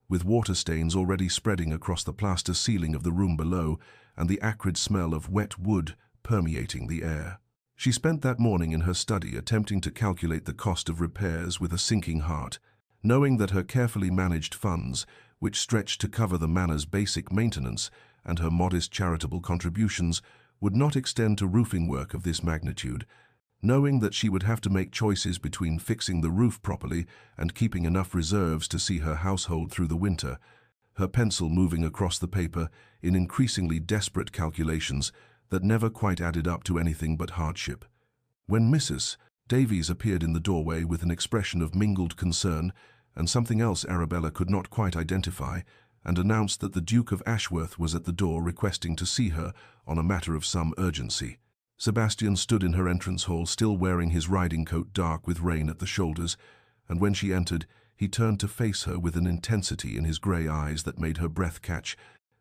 with water stains already spreading across the plaster ceiling of the room below and the acrid smell of wet wood permeating the air. She spent that morning in her study attempting to calculate the cost of repairs with a sinking heart, knowing that her carefully managed funds, which stretched to cover the manor's basic maintenance and her modest charitable contributions, would not extend to roofing work of this magnitude, knowing that she would have to make choices between fixing the roof properly and keeping enough reserves to see her household through the winter, her pencil moving across the paper in increasingly desperate calculations that never quite added up to anything but hardship. When Mrs. Davies appeared in the doorway with an expression of mingled concern and something else Arabella could not quite identify, and announced that the Duke of Ashworth was at the door requesting to see her on a matter of some urgency, Sebastian stood in her entrance hall still wearing his riding coat dark with rain at the shoulders, and when she entered, he turned to face her with an intensity in his grey eyes that made her breath catch,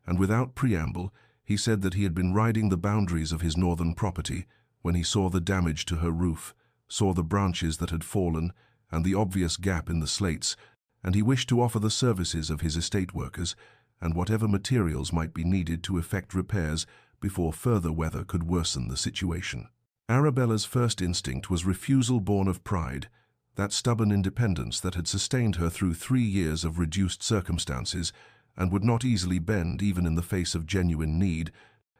and without preamble, he said that he had been riding the boundaries of his northern property when he saw the damage to her roof, saw the branches that had fallen and the obvious gap in the slates, and he wished to offer the services of his estate workers and whatever materials might be needed to effect repairs before further weather could worsen the situation. Arabella's first instinct was refusal born of pride, that stubborn independence that had sustained her through 3 years of reduced circumstances and would not easily bend even in the face of genuine need,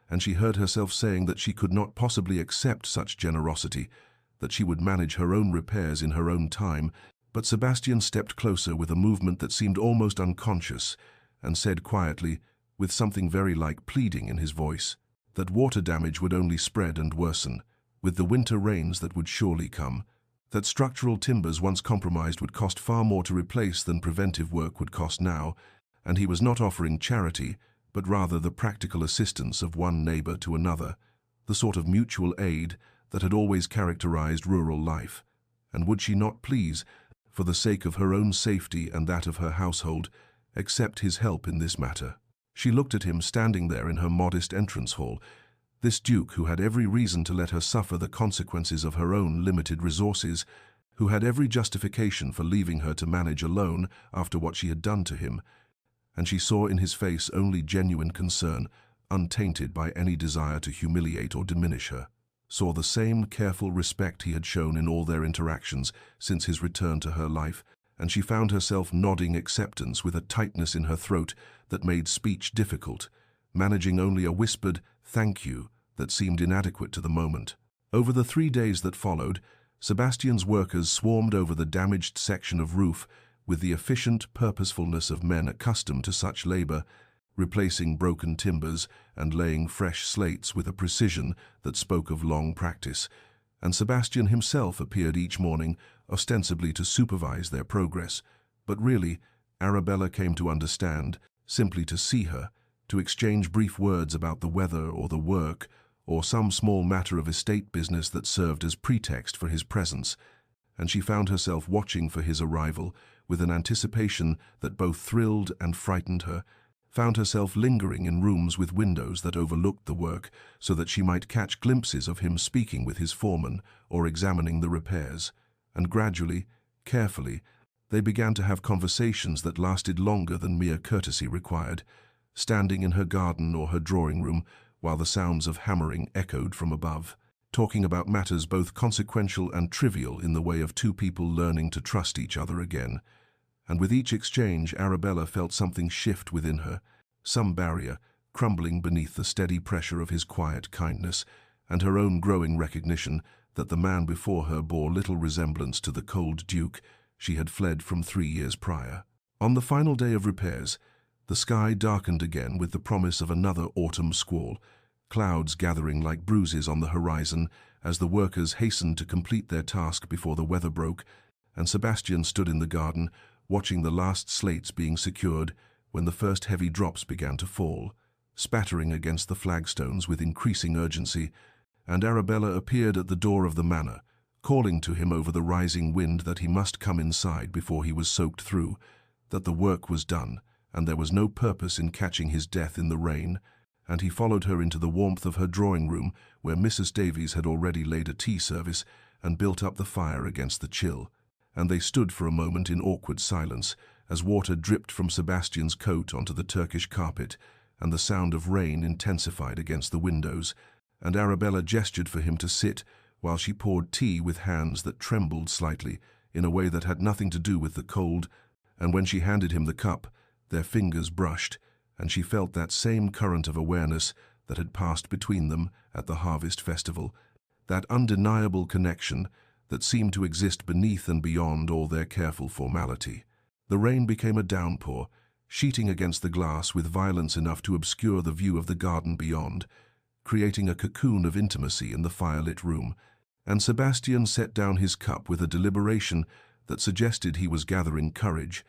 and she heard herself saying that she could not possibly accept such generosity, that she would manage her own repairs in her own time. But Sebastian stepped closer with a movement that seemed almost unconscious and said quietly, with something very like pleading in his voice, that water damage would only spread and worsen, with the winter rains that would surely come, that structural timbers once compromised would cost far more to replace than preventive work would cost now, and he was not offering charity, but rather the practical assistance of one neighbor to another, the sort of mutual aid that had always characterized rural life. And would she not please, for the sake of her own safety and that of her household, accept his help in this matter? She looked at him standing there in her modest entrance hall, this duke who had every reason to let her suffer the consequences of her own limited resources, who had every justification for leaving her to manage alone after what she had done to him, and she saw in his face only genuine concern, untainted by any desire to humiliate or diminish her, saw the same careful respect he had shown in all their interactions since his return to her life, and she found herself nodding acceptance with a tightness in her throat that made speech difficult, managing only a whispered "thank you" that seemed inadequate to the moment. Over the 3 days that followed, Sebastian's workers swarmed over the damaged section of roof with the efficient purposefulness of men accustomed to such labor, replacing broken timbers and laying fresh slates with a precision that spoke of long practice, and Sebastian himself appeared each morning ostensibly to supervise their progress, but really, Arabella came to understand, simply to see her, to exchange brief words about the weather or the work, or some small matter of estate business that served as pretext for his presence, and she found herself watching for his arrival with an anticipation that both thrilled and frightened her, found herself lingering in rooms with windows that overlooked the work so that she might catch glimpses of him speaking with his foreman or examining the repairs, and gradually, carefully, they began to have conversations that lasted longer than mere courtesy required, standing in her garden or her drawing room while the sounds of hammering echoed from above, talking about matters both consequential and trivial in the way of two people learning to trust each other again. And with each exchange, Arabella felt something shift within her, some barrier crumbling beneath the steady pressure of his quiet kindness, and her own growing recognition that the man before her bore little resemblance to the cold duke she had fled from 3 years prior. On the final day of repairs, the sky darkened again with the promise of another autumn squall, clouds gathering like bruises on the horizon as the workers hastened to complete their task before the weather broke, and Sebastian stood in the garden, watching the last slates being secured, when the first heavy drops began to fall, spattering against the flagstones with increasing urgency, and Arabella appeared at the door of the manor, calling to him over the rising wind that he must come inside before he was soaked through, that the work was done, and there was no purpose in catching his death in the rain, and he followed her into the warmth of her drawing-room, where Mrs. Davies had already laid a tea service and built up the fire against the chill, and they stood for a moment in awkward silence, as water dripped from Sebastian's coat onto the Turkish carpet, and the sound of rain intensified against the windows, and Arabella gestured for him to sit while she poured tea with hands that trembled slightly in a way that had nothing to do with the cold, and when she handed him the cup, their fingers brushed, and she felt that same current of awareness that had passed between them at the harvest festival, that undeniable connection that seemed to exist beneath and beyond all their careful formality. The rain became a downpour, sheeting against the glass with violence enough to obscure the view of the garden beyond, creating a cocoon of intimacy in the firelit room, and Sebastian set down his cup with a deliberation that suggested he was gathering courage,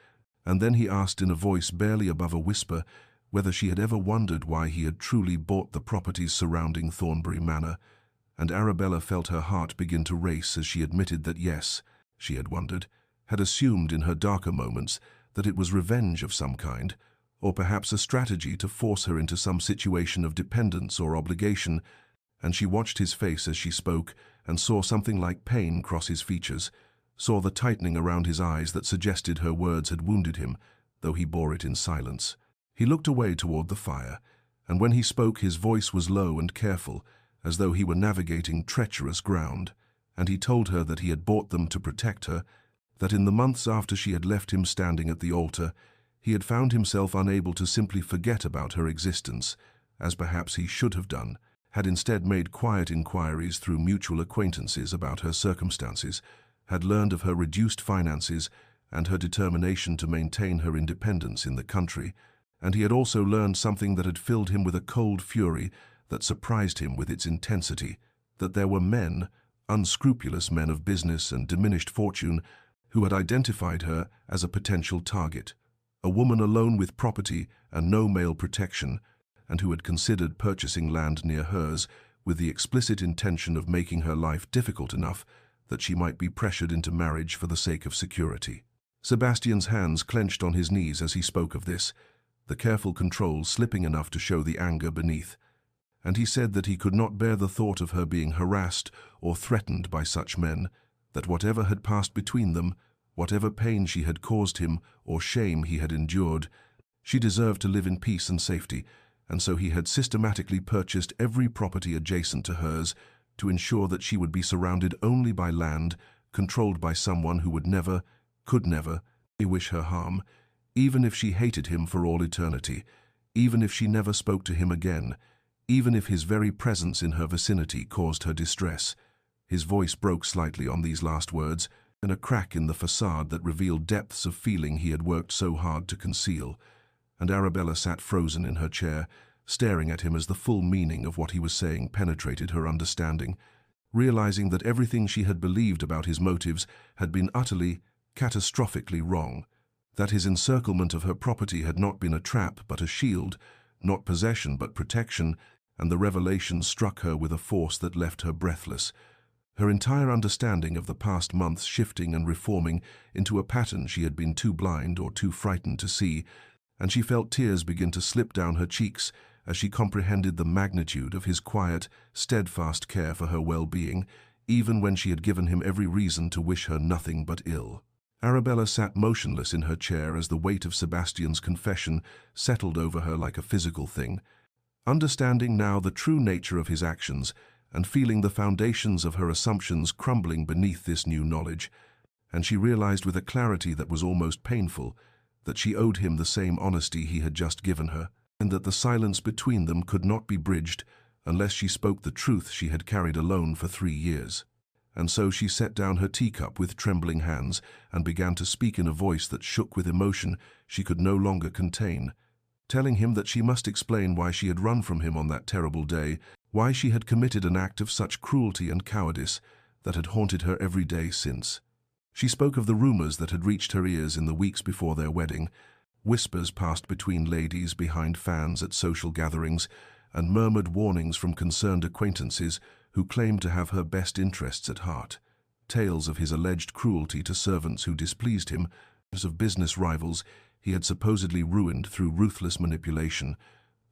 and then he asked in a voice barely above a whisper whether she had ever wondered why he had truly bought the properties surrounding Thornbury Manor, and Arabella felt her heart begin to race as she admitted that yes, she had wondered, had assumed in her darker moments that it was revenge of some kind, or perhaps a strategy to force her into some situation of dependence or obligation, and she watched his face as she spoke and saw something like pain cross his features, saw the tightening around his eyes that suggested her words had wounded him, though he bore it in silence. He looked away toward the fire, and when he spoke his voice was low and careful, as though he were navigating treacherous ground, and he told her that he had bought them to protect her, that in the months after she had left him standing at the altar, he had found himself unable to simply forget about her existence, as perhaps he should have done, had instead made quiet inquiries through mutual acquaintances about her circumstances, had learned of her reduced finances and her determination to maintain her independence in the country, and he had also learned something that had filled him with a cold fury that surprised him with its intensity, that there were men, unscrupulous men of business and diminished fortune, who had identified her as a potential target, a woman alone with property and no male protection, and who had considered purchasing land near hers with the explicit intention of making her life difficult enough that she might be pressured into marriage for the sake of security. Sebastian's hands clenched on his knees as he spoke of this, the careful control slipping enough to show the anger beneath, and he said that he could not bear the thought of her being harassed or threatened by such men, that whatever had passed between them, whatever pain she had caused him or shame he had endured, she deserved to live in peace and safety, and so he had systematically purchased every property adjacent to hers to ensure that she would be surrounded only by land controlled by someone who would never, could never, wish her harm, even if she hated him for all eternity, even if she never spoke to him again, even if his very presence in her vicinity caused her distress. His voice broke slightly on these last words, in a crack in the facade that revealed depths of feeling he had worked so hard to conceal, and Arabella sat frozen in her chair, staring at him as the full meaning of what he was saying penetrated her understanding, realizing that everything she had believed about his motives had been utterly, catastrophically wrong, that his encirclement of her property had not been a trap but a shield, not possession but protection, and the revelation struck her with a force that left her breathless, her entire understanding of the past months shifting and reforming into a pattern she had been too blind or too frightened to see, and she felt tears begin to slip down her cheeks as she comprehended the magnitude of his quiet, steadfast care for her well-being, even when she had given him every reason to wish her nothing but ill. Arabella sat motionless in her chair as the weight of Sebastian's confession settled over her like a physical thing, understanding now the true nature of his actions and feeling the foundations of her assumptions crumbling beneath this new knowledge, and she realized with a clarity that was almost painful that she owed him the same honesty he had just given her, and that the silence between them could not be bridged unless she spoke the truth she had carried alone for 3 years. And so she set down her teacup with trembling hands and began to speak in a voice that shook with emotion she could no longer contain, telling him that she must explain why she had run from him on that terrible day, why she had committed an act of such cruelty and cowardice that had haunted her every day since. She spoke of the rumors that had reached her ears in the weeks before their wedding, Whispers passed between ladies behind fans at social gatherings, and murmured warnings from concerned acquaintances who claimed to have her best interests at heart. Tales of his alleged cruelty to servants who displeased him, of business rivals he had supposedly ruined through ruthless manipulation,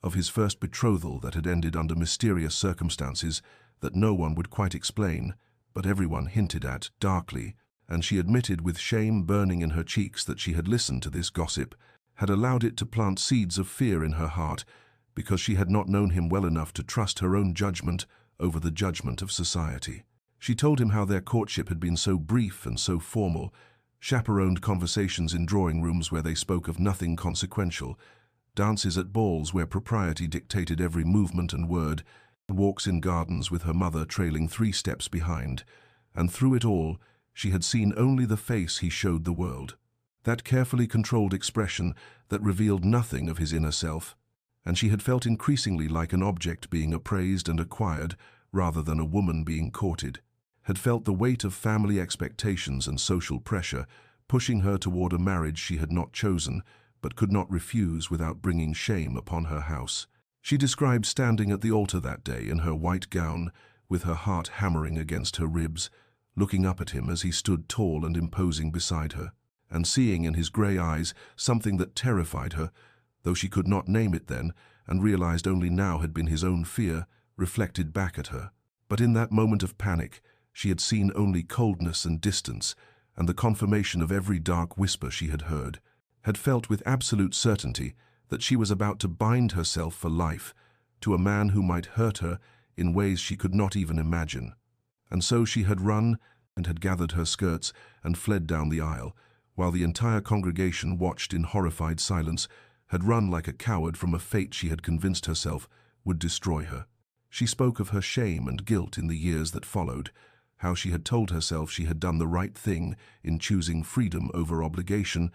of his first betrothal that had ended under mysterious circumstances that no one would quite explain, but everyone hinted at darkly, and she admitted with shame burning in her cheeks that she had listened to this gossip, had allowed it to plant seeds of fear in her heart, because she had not known him well enough to trust her own judgment over the judgment of society. She told him how their courtship had been so brief and so formal, chaperoned conversations in drawing rooms where they spoke of nothing consequential, dances at balls where propriety dictated every movement and word, walks in gardens with her mother trailing 3 steps behind, and through it all she had seen only the face he showed the world, that carefully controlled expression that revealed nothing of his inner self, and she had felt increasingly like an object being appraised and acquired rather than a woman being courted, had felt the weight of family expectations and social pressure pushing her toward a marriage she had not chosen but could not refuse without bringing shame upon her house. She described standing at the altar that day in her white gown, with her heart hammering against her ribs, looking up at him as he stood tall and imposing beside her, and seeing in his grey eyes something that terrified her, though she could not name it then, and realized only now had been his own fear, reflected back at her. But in that moment of panic, she had seen only coldness and distance, and the confirmation of every dark whisper she had heard, had felt with absolute certainty that she was about to bind herself for life to a man who might hurt her in ways she could not even imagine. And so she had run and had gathered her skirts and fled down the aisle, while the entire congregation watched in horrified silence, had run like a coward from a fate she had convinced herself would destroy her. She spoke of her shame and guilt in the years that followed, how she had told herself she had done the right thing in choosing freedom over obligation,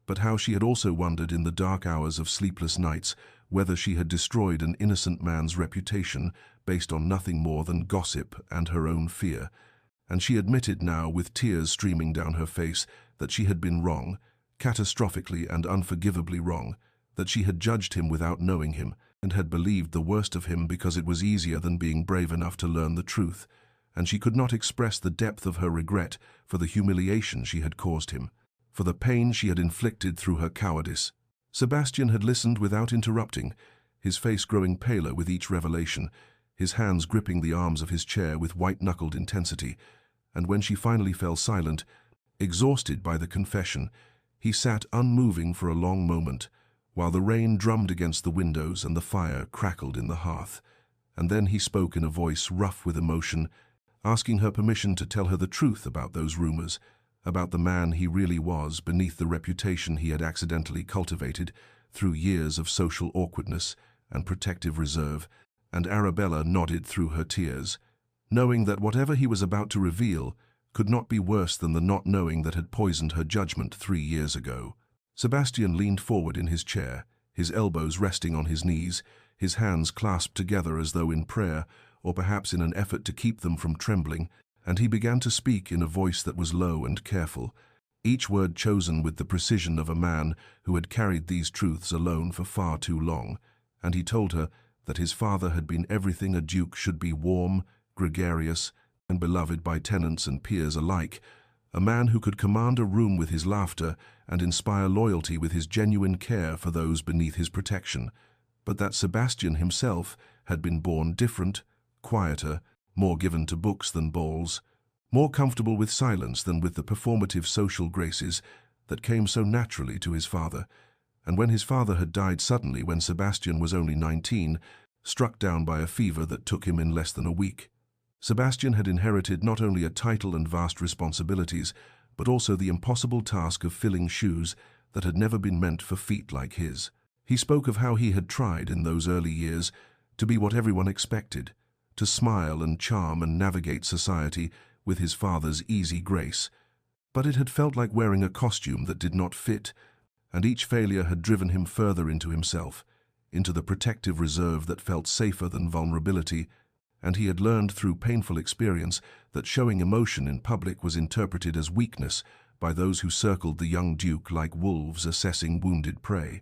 but how she had also wondered in the dark hours of sleepless nights whether she had destroyed an innocent man's reputation based on nothing more than gossip and her own fear. And she admitted now, with tears streaming down her face, that she had been wrong, catastrophically and unforgivably wrong, that she had judged him without knowing him, and had believed the worst of him because it was easier than being brave enough to learn the truth, and she could not express the depth of her regret for the humiliation she had caused him, for the pain she had inflicted through her cowardice. Sebastian had listened without interrupting, his face growing paler with each revelation, his hands gripping the arms of his chair with white-knuckled intensity, and when she finally fell silent, exhausted by the confession, he sat unmoving for a long moment, while the rain drummed against the windows and the fire crackled in the hearth. And then he spoke in a voice rough with emotion, asking her permission to tell her the truth about those rumors, about the man he really was beneath the reputation he had accidentally cultivated through years of social awkwardness and protective reserve, and Arabella nodded through her tears, knowing that whatever he was about to reveal could not be worse than the not knowing that had poisoned her judgment 3 years ago. Sebastian leaned forward in his chair, his elbows resting on his knees, his hands clasped together as though in prayer, or perhaps in an effort to keep them from trembling, and he began to speak in a voice that was low and careful, each word chosen with the precision of a man who had carried these truths alone for far too long, and he told her that his father had been everything a duke should be: warm, gregarious, and beloved by tenants and peers alike, a man who could command a room with his laughter and inspire loyalty with his genuine care for those beneath his protection, but that Sebastian himself had been born different, quieter, more given to books than balls, more comfortable with silence than with the performative social graces that came so naturally to his father. And when his father had died suddenly when Sebastian was only 19, struck down by a fever that took him in less than a week, Sebastian had inherited not only a title and vast responsibilities, but also the impossible task of filling shoes that had never been meant for feet like his. He spoke of how he had tried in those early years to be what everyone expected, to smile and charm and navigate society with his father's easy grace, but it had felt like wearing a costume that did not fit, and each failure had driven him further into himself, into the protective reserve that felt safer than vulnerability, and he had learned through painful experience that showing emotion in public was interpreted as weakness by those who circled the young duke like wolves assessing wounded prey,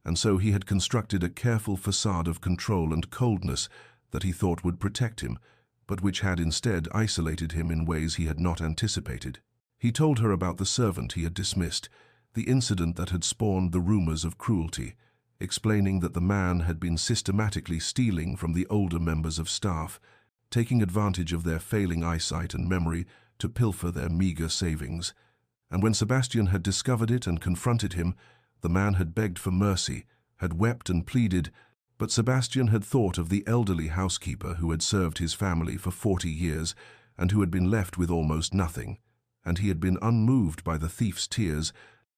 and so he had constructed a careful facade of control and coldness that he thought would protect him, but which had instead isolated him in ways he had not anticipated. He told her about the servant he had dismissed, the incident that had spawned the rumors of cruelty, explaining that the man had been systematically stealing from the older members of staff, taking advantage of their failing eyesight and memory to pilfer their meager savings. And when Sebastian had discovered it and confronted him, the man had begged for mercy, had wept and pleaded, but Sebastian had thought of the elderly housekeeper who had served his family for 40 years and who had been left with almost nothing, and he had been unmoved by the thief's tears,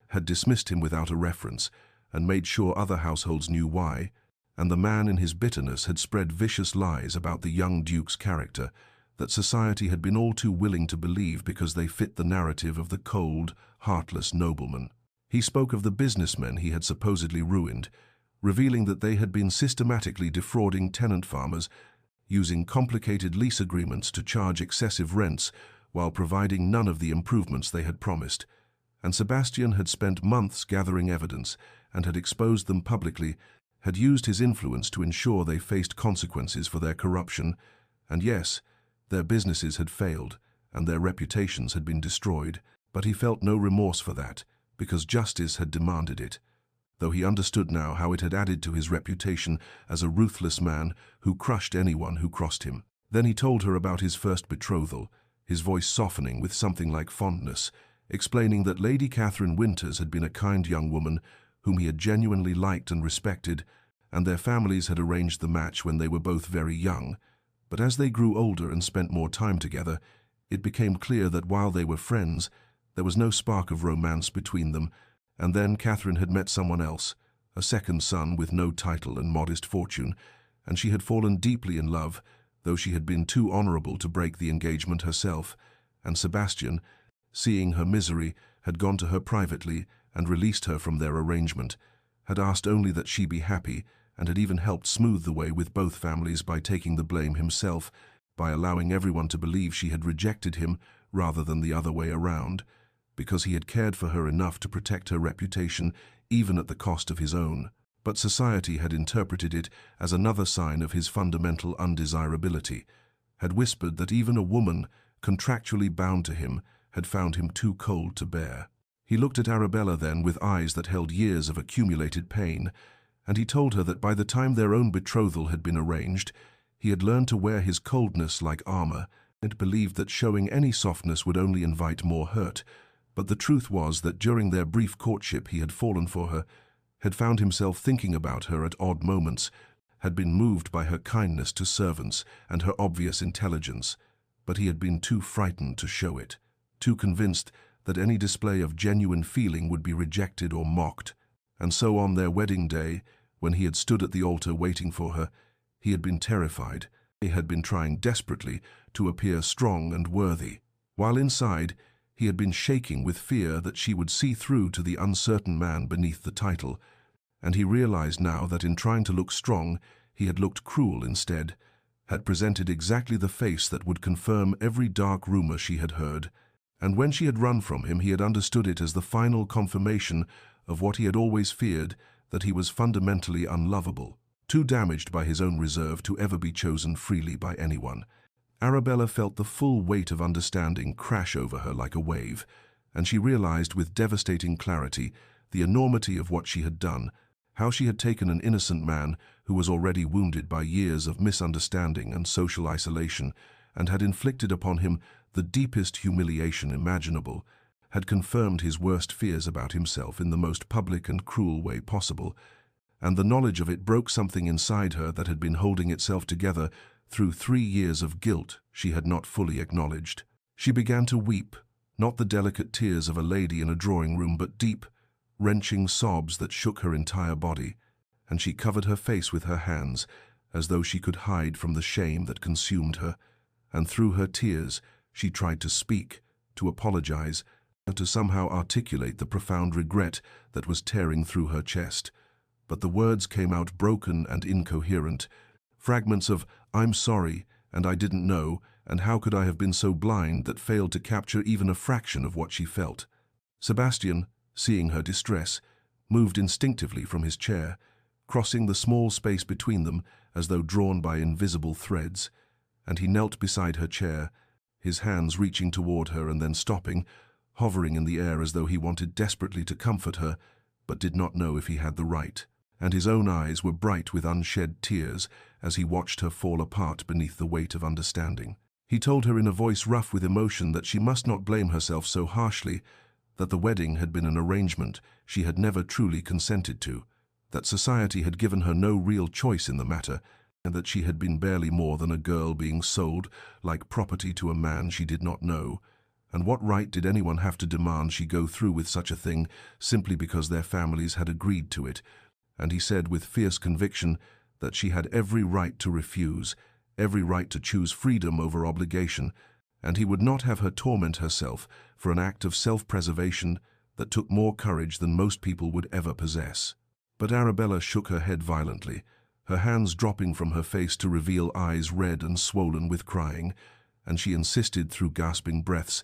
had dismissed him without a reference, and made sure other households knew why, and the man in his bitterness had spread vicious lies about the young duke's character that society had been all too willing to believe because they fit the narrative of the cold, heartless nobleman. He spoke of the businessmen he had supposedly ruined, revealing that they had been systematically defrauding tenant farmers, using complicated lease agreements to charge excessive rents while providing none of the improvements they had promised. And Sebastian had spent months gathering evidence and had exposed them publicly, had used his influence to ensure they faced consequences for their corruption, and yes, their businesses had failed and their reputations had been destroyed, but he felt no remorse for that, because justice had demanded it, though he understood now how it had added to his reputation as a ruthless man who crushed anyone who crossed him. Then he told her about his first betrothal, his voice softening with something like fondness, explaining that Lady Catherine Winters had been a kind young woman whom he had genuinely liked and respected, and their families had arranged the match when they were both very young. But as they grew older and spent more time together, it became clear that while they were friends, there was no spark of romance between them, and then Catherine had met someone else, a second son with no title and modest fortune, and she had fallen deeply in love, though she had been too honorable to break the engagement herself, and Sebastian, seeing her misery, had gone to her privately and released her from their arrangement, had asked only that she be happy, and had even helped smooth the way with both families by taking the blame himself, by allowing everyone to believe she had rejected him rather than the other way around, because he had cared for her enough to protect her reputation even at the cost of his own. But society had interpreted it as another sign of his fundamental undesirability, had whispered that even a woman, contractually bound to him, had found him too cold to bear. He looked at Arabella then with eyes that held years of accumulated pain, and he told her that by the time their own betrothal had been arranged, he had learned to wear his coldness like armor, and believed that showing any softness would only invite more hurt. But the truth was that during their brief courtship he had fallen for her, had found himself thinking about her at odd moments, had been moved by her kindness to servants and her obvious intelligence, but he had been too frightened to show it, too convinced that any display of genuine feeling would be rejected or mocked. And so on their wedding day, when he had stood at the altar waiting for her, he had been terrified. He had been trying desperately to appear strong and worthy, while inside he had been shaking with fear that she would see through to the uncertain man beneath the title, and he realized now that in trying to look strong, he had looked cruel instead, had presented exactly the face that would confirm every dark rumor she had heard. And when she had run from him, he had understood it as the final confirmation of what he had always feared, that he was fundamentally unlovable, too damaged by his own reserve to ever be chosen freely by anyone. Arabella felt the full weight of understanding crash over her like a wave, and she realized with devastating clarity the enormity of what she had done, how she had taken an innocent man who was already wounded by years of misunderstanding and social isolation, and had inflicted upon him the deepest humiliation imaginable, had confirmed his worst fears about himself in the most public and cruel way possible, and the knowledge of it broke something inside her that had been holding itself together through 3 years of guilt she had not fully acknowledged. She began to weep, not the delicate tears of a lady in a drawing room, but deep, wrenching sobs that shook her entire body, and she covered her face with her hands as though she could hide from the shame that consumed her, and through her tears she tried to speak, to apologize, to somehow articulate the profound regret that was tearing through her chest. But the words came out broken and incoherent, fragments of "I'm sorry," and "I didn't know," and "how could I have been so blind," that failed to capture even a fraction of what she felt. Sebastian, seeing her distress, moved instinctively from his chair, crossing the small space between them as though drawn by invisible threads, and he knelt beside her chair, his hands reaching toward her and then stopping, hovering in the air as though he wanted desperately to comfort her, but did not know if he had the right. And his own eyes were bright with unshed tears as he watched her fall apart beneath the weight of understanding. He told her in a voice rough with emotion that she must not blame herself so harshly, that the wedding had been an arrangement she had never truly consented to, that society had given her no real choice in the matter, and that she had been barely more than a girl being sold like property to a man she did not know. And what right did anyone have to demand she go through with such a thing simply because their families had agreed to it? And he said with fierce conviction that she had every right to refuse, every right to choose freedom over obligation, and he would not have her torment herself for an act of self-preservation that took more courage than most people would ever possess. But Arabella shook her head violently, her hands dropping from her face to reveal eyes red and swollen with crying, and she insisted through gasping breaths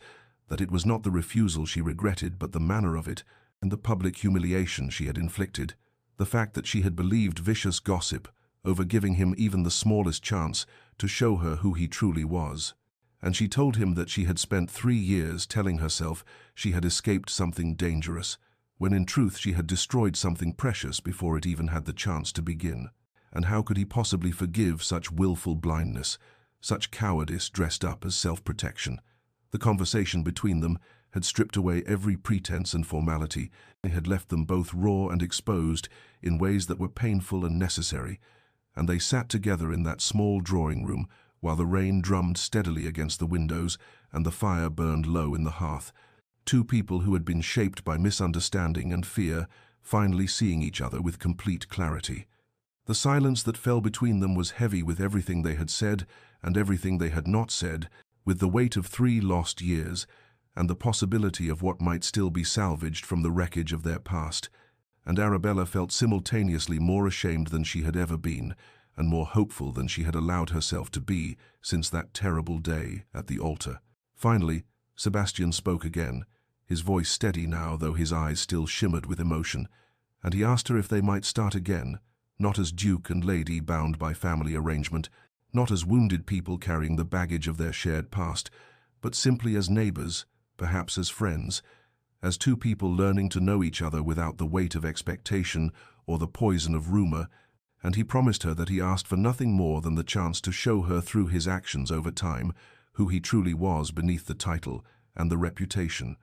that it was not the refusal she regretted but the manner of it and the public humiliation she had inflicted, the fact that she had believed vicious gossip over giving him even the smallest chance to show her who he truly was. And she told him that she had spent 3 years telling herself she had escaped something dangerous, when in truth she had destroyed something precious before it even had the chance to begin. And how could he possibly forgive such willful blindness, such cowardice dressed up as self-protection? The conversation between them had stripped away every pretense and formality. It had left them both raw and exposed in ways that were painful and necessary, and they sat together in that small drawing room while the rain drummed steadily against the windows and the fire burned low in the hearth. Two people who had been shaped by misunderstanding and fear, finally seeing each other with complete clarity. The silence that fell between them was heavy with everything they had said and everything they had not said, with the weight of 3 lost years, and the possibility of what might still be salvaged from the wreckage of their past. And Arabella felt simultaneously more ashamed than she had ever been, and more hopeful than she had allowed herself to be since that terrible day at the altar. Finally, Sebastian spoke again, his voice steady now, though his eyes still shimmered with emotion, and he asked her if they might start again, not as duke and lady bound by family arrangement, not as wounded people carrying the baggage of their shared past, but simply as neighbors, perhaps as friends, as two people learning to know each other without the weight of expectation or the poison of rumor. And he promised her that he asked for nothing more than the chance to show her through his actions over time who he truly was beneath the title and the reputation.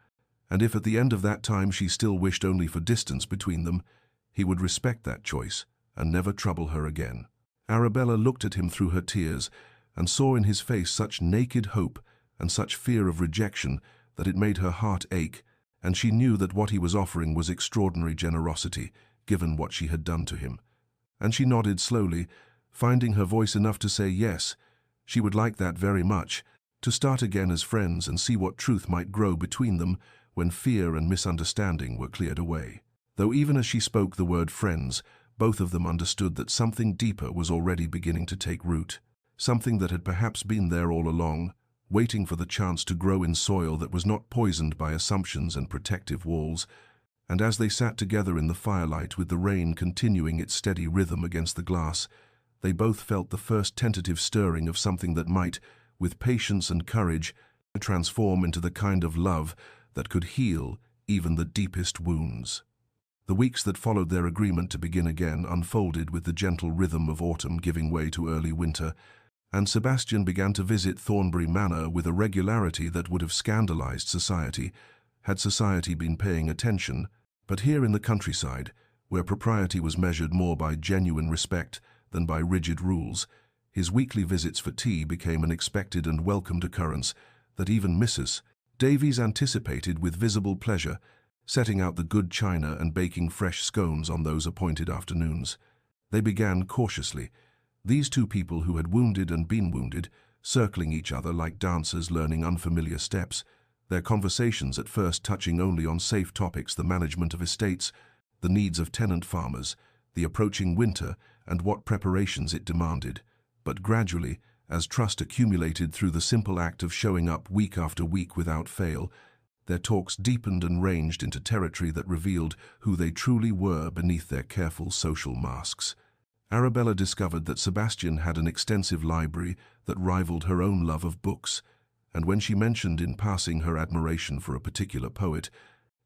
And if at the end of that time she still wished only for distance between them, he would respect that choice and never trouble her again. Arabella looked at him through her tears and saw in his face such naked hope and such fear of rejection that it made her heart ache, and she knew that what he was offering was extraordinary generosity, given what she had done to him. And she nodded slowly, finding her voice enough to say yes, she would like that very much, to start again as friends and see what truth might grow between them when fear and misunderstanding were cleared away. Though even as she spoke the word friends, both of them understood that something deeper was already beginning to take root, something that had perhaps been there all along, waiting for the chance to grow in soil that was not poisoned by assumptions and protective walls. And as they sat together in the firelight with the rain continuing its steady rhythm against the glass, they both felt the first tentative stirring of something that might, with patience and courage, transform into the kind of love that could heal even the deepest wounds. The weeks that followed their agreement to begin again unfolded with the gentle rhythm of autumn giving way to early winter, and Sebastian began to visit Thornbury Manor with a regularity that would have scandalized society, had society been paying attention. But here in the countryside, where propriety was measured more by genuine respect than by rigid rules, his weekly visits for tea became an expected and welcomed occurrence that even Mrs. Davies anticipated with visible pleasure, setting out the good china and baking fresh scones on those appointed afternoons. They began cautiously, these two people who had wounded and been wounded, circling each other like dancers learning unfamiliar steps, their conversations at first touching only on safe topics: the management of estates, the needs of tenant farmers, the approaching winter, and what preparations it demanded. But gradually, as trust accumulated through the simple act of showing up week after week without fail, Their talks deepened and ranged into territory that revealed who they truly were beneath their careful social masks. Arabella discovered that Sebastian had an extensive library that rivaled her own love of books, and when she mentioned in passing her admiration for a particular poet,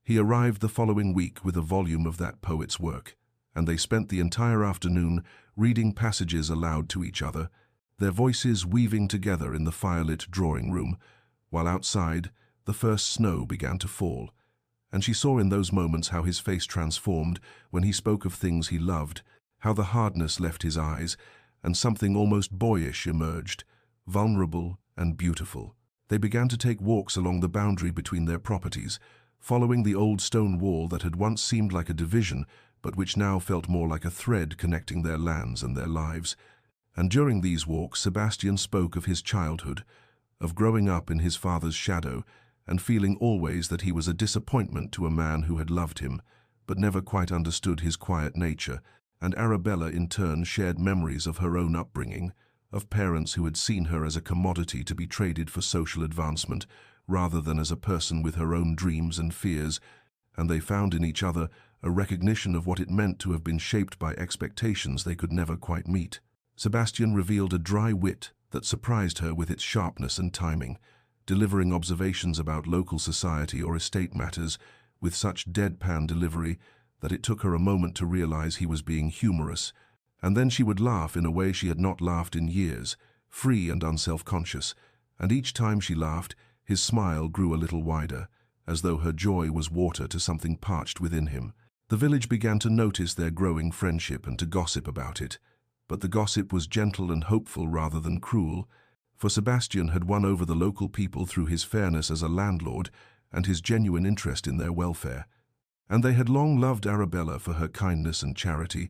he arrived the following week with a volume of that poet's work, and they spent the entire afternoon reading passages aloud to each other, their voices weaving together in the firelit drawing room, while outside the first snow began to fall, and she saw in those moments how his face transformed when he spoke of things he loved, how the hardness left his eyes, and something almost boyish emerged, vulnerable and beautiful. They began to take walks along the boundary between their properties, following the old stone wall that had once seemed like a division, but which now felt more like a thread connecting their lands and their lives. And during these walks, Sebastian spoke of his childhood, of growing up in his father's shadow, and feeling always that he was a disappointment to a man who had loved him, but never quite understood his quiet nature. And Arabella in turn shared memories of her own upbringing, of parents who had seen her as a commodity to be traded for social advancement, rather than as a person with her own dreams and fears, and they found in each other a recognition of what it meant to have been shaped by expectations they could never quite meet. Sebastian revealed a dry wit that surprised her with its sharpness and timing, delivering observations about local society or estate matters with such deadpan delivery that it took her a moment to realize he was being humorous, and then she would laugh in a way she had not laughed in years, free and unself-conscious, and each time she laughed, his smile grew a little wider, as though her joy was water to something parched within him. The village began to notice their growing friendship and to gossip about it, but the gossip was gentle and hopeful rather than cruel, for Sebastian had won over the local people through his fairness as a landlord and his genuine interest in their welfare. And they had long loved Arabella for her kindness and charity,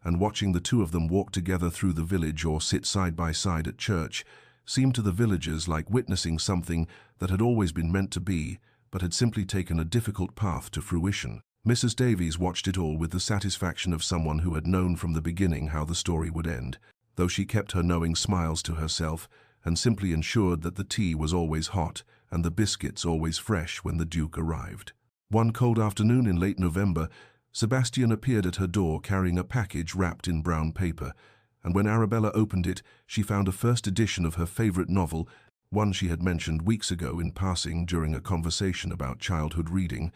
and watching the two of them walk together through the village or sit side by side at church seemed to the villagers like witnessing something that had always been meant to be, but had simply taken a difficult path to fruition. Mrs. Davies watched it all with the satisfaction of someone who had known from the beginning how the story would end, though she kept her knowing smiles to herself and simply ensured that the tea was always hot and the biscuits always fresh when the Duke arrived. One cold afternoon in late November, Sebastian appeared at her door carrying a package wrapped in brown paper, and when Arabella opened it, she found a first edition of her favorite novel, one she had mentioned weeks ago in passing during a conversation about childhood reading,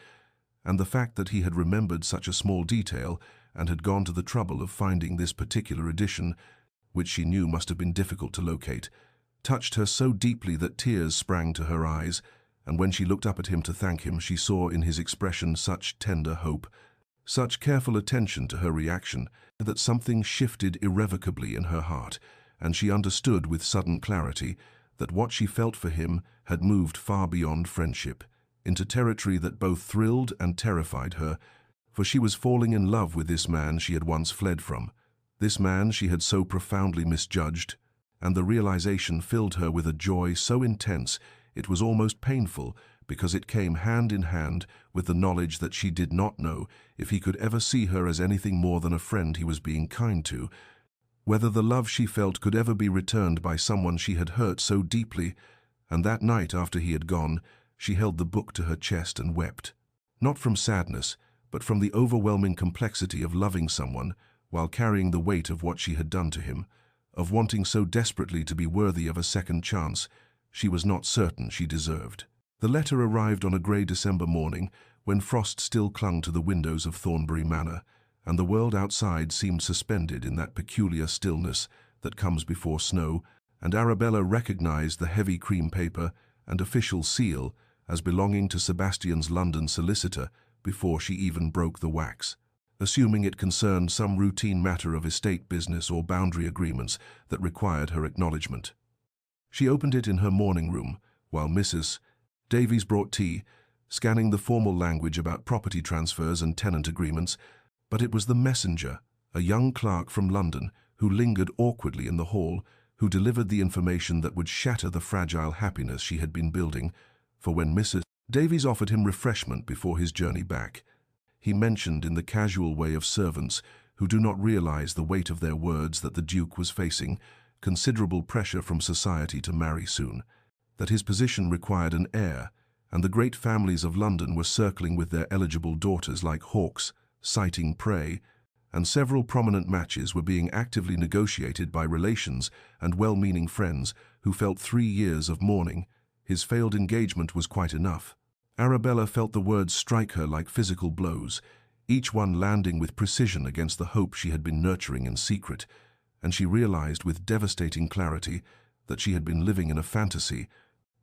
and the fact that he had remembered such a small detail and had gone to the trouble of finding this particular edition, which she knew must have been difficult to locate, touched her so deeply that tears sprang to her eyes, and when she looked up at him to thank him, she saw in his expression such tender hope, such careful attention to her reaction, that something shifted irrevocably in her heart, and she understood with sudden clarity that what she felt for him had moved far beyond friendship, into territory that both thrilled and terrified her, for she was falling in love with this man she had once fled from, this man she had so profoundly misjudged, and the realization filled her with a joy so intense it was almost painful, because it came hand in hand with the knowledge that she did not know if he could ever see her as anything more than a friend he was being kind to, whether the love she felt could ever be returned by someone she had hurt so deeply. And that night after he had gone, she held the book to her chest and wept, not from sadness, but from the overwhelming complexity of loving someone while carrying the weight of what she had done to him, of wanting so desperately to be worthy of a second chance she was not certain she deserved. The letter arrived on a grey December morning when frost still clung to the windows of Thornbury Manor, and the world outside seemed suspended in that peculiar stillness that comes before snow, and Arabella recognized the heavy cream paper and official seal as belonging to Sebastian's London solicitor before she even broke the wax, assuming it concerned some routine matter of estate business or boundary agreements that required her acknowledgement. She opened it in her morning room, while Mrs. Davies brought tea, scanning the formal language about property transfers and tenant agreements, but it was the messenger, a young clerk from London, who lingered awkwardly in the hall, who delivered the information that would shatter the fragile happiness she had been building, for when Mrs. Davies offered him refreshment before his journey back, he mentioned in the casual way of servants who do not realize the weight of their words that the Duke was facing considerable pressure from society to marry soon, that his position required an heir, and the great families of London were circling with their eligible daughters like hawks, sighting prey, and several prominent matches were being actively negotiated by relations and well-meaning friends who felt 3 years of mourning. His failed engagement was quite enough. Arabella felt the words strike her like physical blows, each one landing with precision against the hope she had been nurturing in secret, and she realized with devastating clarity that she had been living in a fantasy,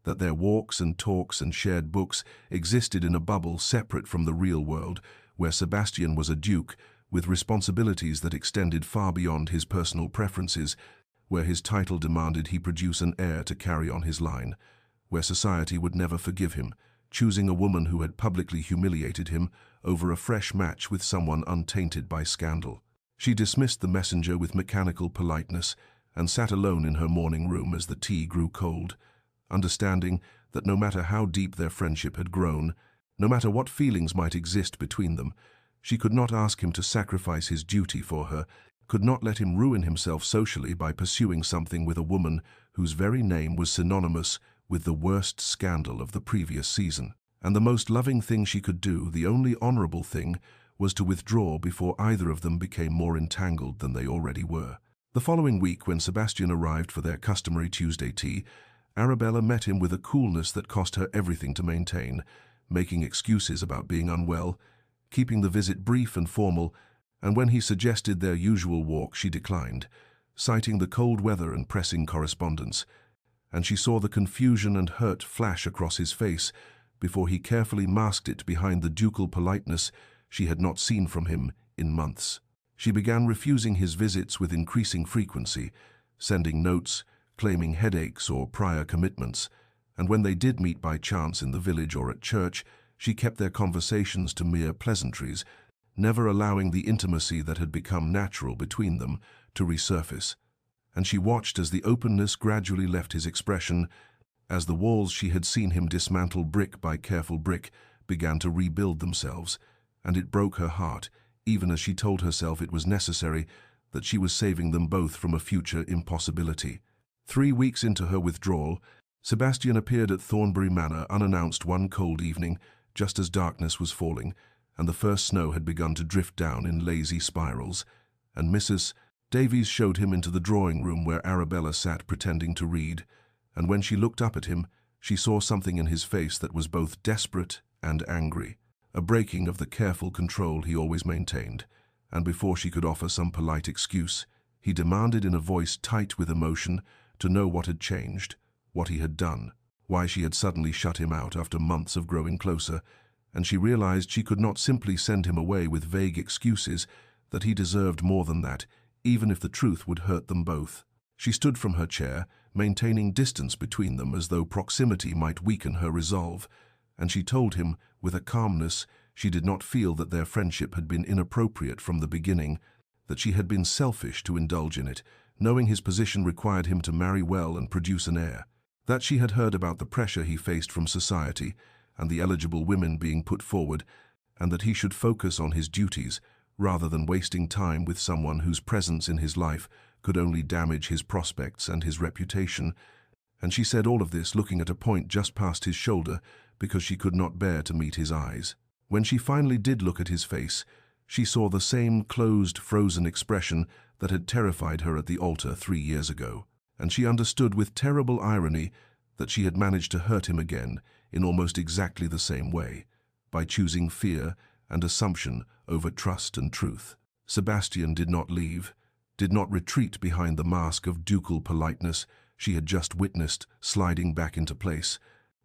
that their walks and talks and shared books existed in a bubble separate from the real world, where Sebastian was a duke with responsibilities that extended far beyond his personal preferences, where his title demanded he produce an heir to carry on his line, where society would never forgive him, choosing a woman who had publicly humiliated him over a fresh match with someone untainted by scandal. She dismissed the messenger with mechanical politeness and sat alone in her morning room as the tea grew cold, understanding that no matter how deep their friendship had grown, no matter what feelings might exist between them, she could not ask him to sacrifice his duty for her, could not let him ruin himself socially by pursuing something with a woman whose very name was synonymous with the worst scandal of the previous season. And the most loving thing she could do, the only honorable thing, was to withdraw before either of them became more entangled than they already were. The following week, when Sebastian arrived for their customary Tuesday tea, Arabella met him with a coolness that cost her everything to maintain, making excuses about being unwell, keeping the visit brief and formal, and when he suggested their usual walk, she declined, citing the cold weather and pressing correspondence, and she saw the confusion and hurt flash across his face before he carefully masked it behind the ducal politeness she had not seen from him in months. She began refusing his visits with increasing frequency, sending notes, claiming headaches or prior commitments, and when they did meet by chance in the village or at church, she kept their conversations to mere pleasantries, never allowing the intimacy that had become natural between them to resurface. And she watched as the openness gradually left his expression, as the walls she had seen him dismantle brick by careful brick began to rebuild themselves, and it broke her heart, even as she told herself it was necessary, that she was saving them both from a future impossibility. 3 weeks into her withdrawal, Sebastian appeared at Thornbury Manor unannounced one cold evening, just as darkness was falling, and the first snow had begun to drift down in lazy spirals, and Mrs. Davies showed him into the drawing room where Arabella sat pretending to read, and when she looked up at him, she saw something in his face that was both desperate and angry, a breaking of the careful control he always maintained, and before she could offer some polite excuse, he demanded in a voice tight with emotion to know what had changed, what he had done, why she had suddenly shut him out after months of growing closer, and she realized she could not simply send him away with vague excuses, that he deserved more than that, even if the truth would hurt them both. She stood from her chair, maintaining distance between them as though proximity might weaken her resolve, and she told him, with a calmness she did not feel, that their friendship had been inappropriate from the beginning, that she had been selfish to indulge in it, knowing his position required him to marry well and produce an heir, that she had heard about the pressure he faced from society and the eligible women being put forward, and that he should focus on his duties rather than wasting time with someone whose presence in his life could only damage his prospects and his reputation. And she said all of this looking at a point just past his shoulder because she could not bear to meet his eyes. When she finally did look at his face, she saw the same closed, frozen expression that had terrified her at the altar 3 years ago, and she understood with terrible irony that she had managed to hurt him again in almost exactly the same way, by choosing fear and assumption over trust and truth. Sebastian did not leave, did not retreat behind the mask of ducal politeness she had just witnessed sliding back into place,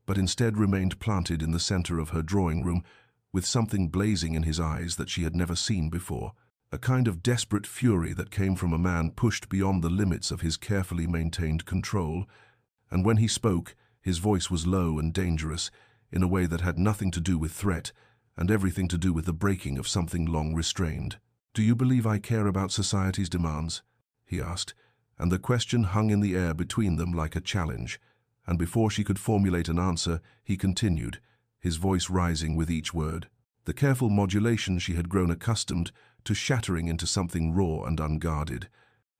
but instead remained planted in the center of her drawing room with something blazing in his eyes that she had never seen before, a kind of desperate fury that came from a man pushed beyond the limits of his carefully maintained control. And when he spoke, his voice was low and dangerous, in a way that had nothing to do with threat and everything to do with the breaking of something long restrained. "Do you believe I care about society's demands?" he asked, and the question hung in the air between them like a challenge, and before she could formulate an answer, he continued, his voice rising with each word, the careful modulation she had grown accustomed to shattering into something raw and unguarded.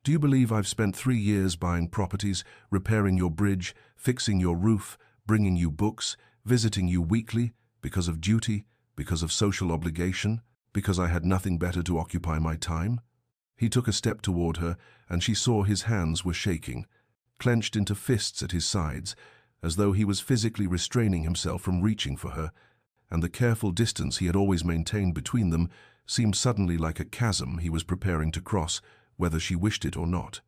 "Do you believe I've spent 3 years buying properties, repairing your bridge, fixing your roof, bringing you books, visiting you weekly, because of duty, because of social obligation, because I had nothing better to occupy my time? He took a step toward her, and she saw his hands were shaking, clenched into fists at his sides, as though he was physically restraining himself from reaching for her, and the careful distance he had always maintained between them seemed suddenly like a chasm he was preparing to cross, whether she wished it or not.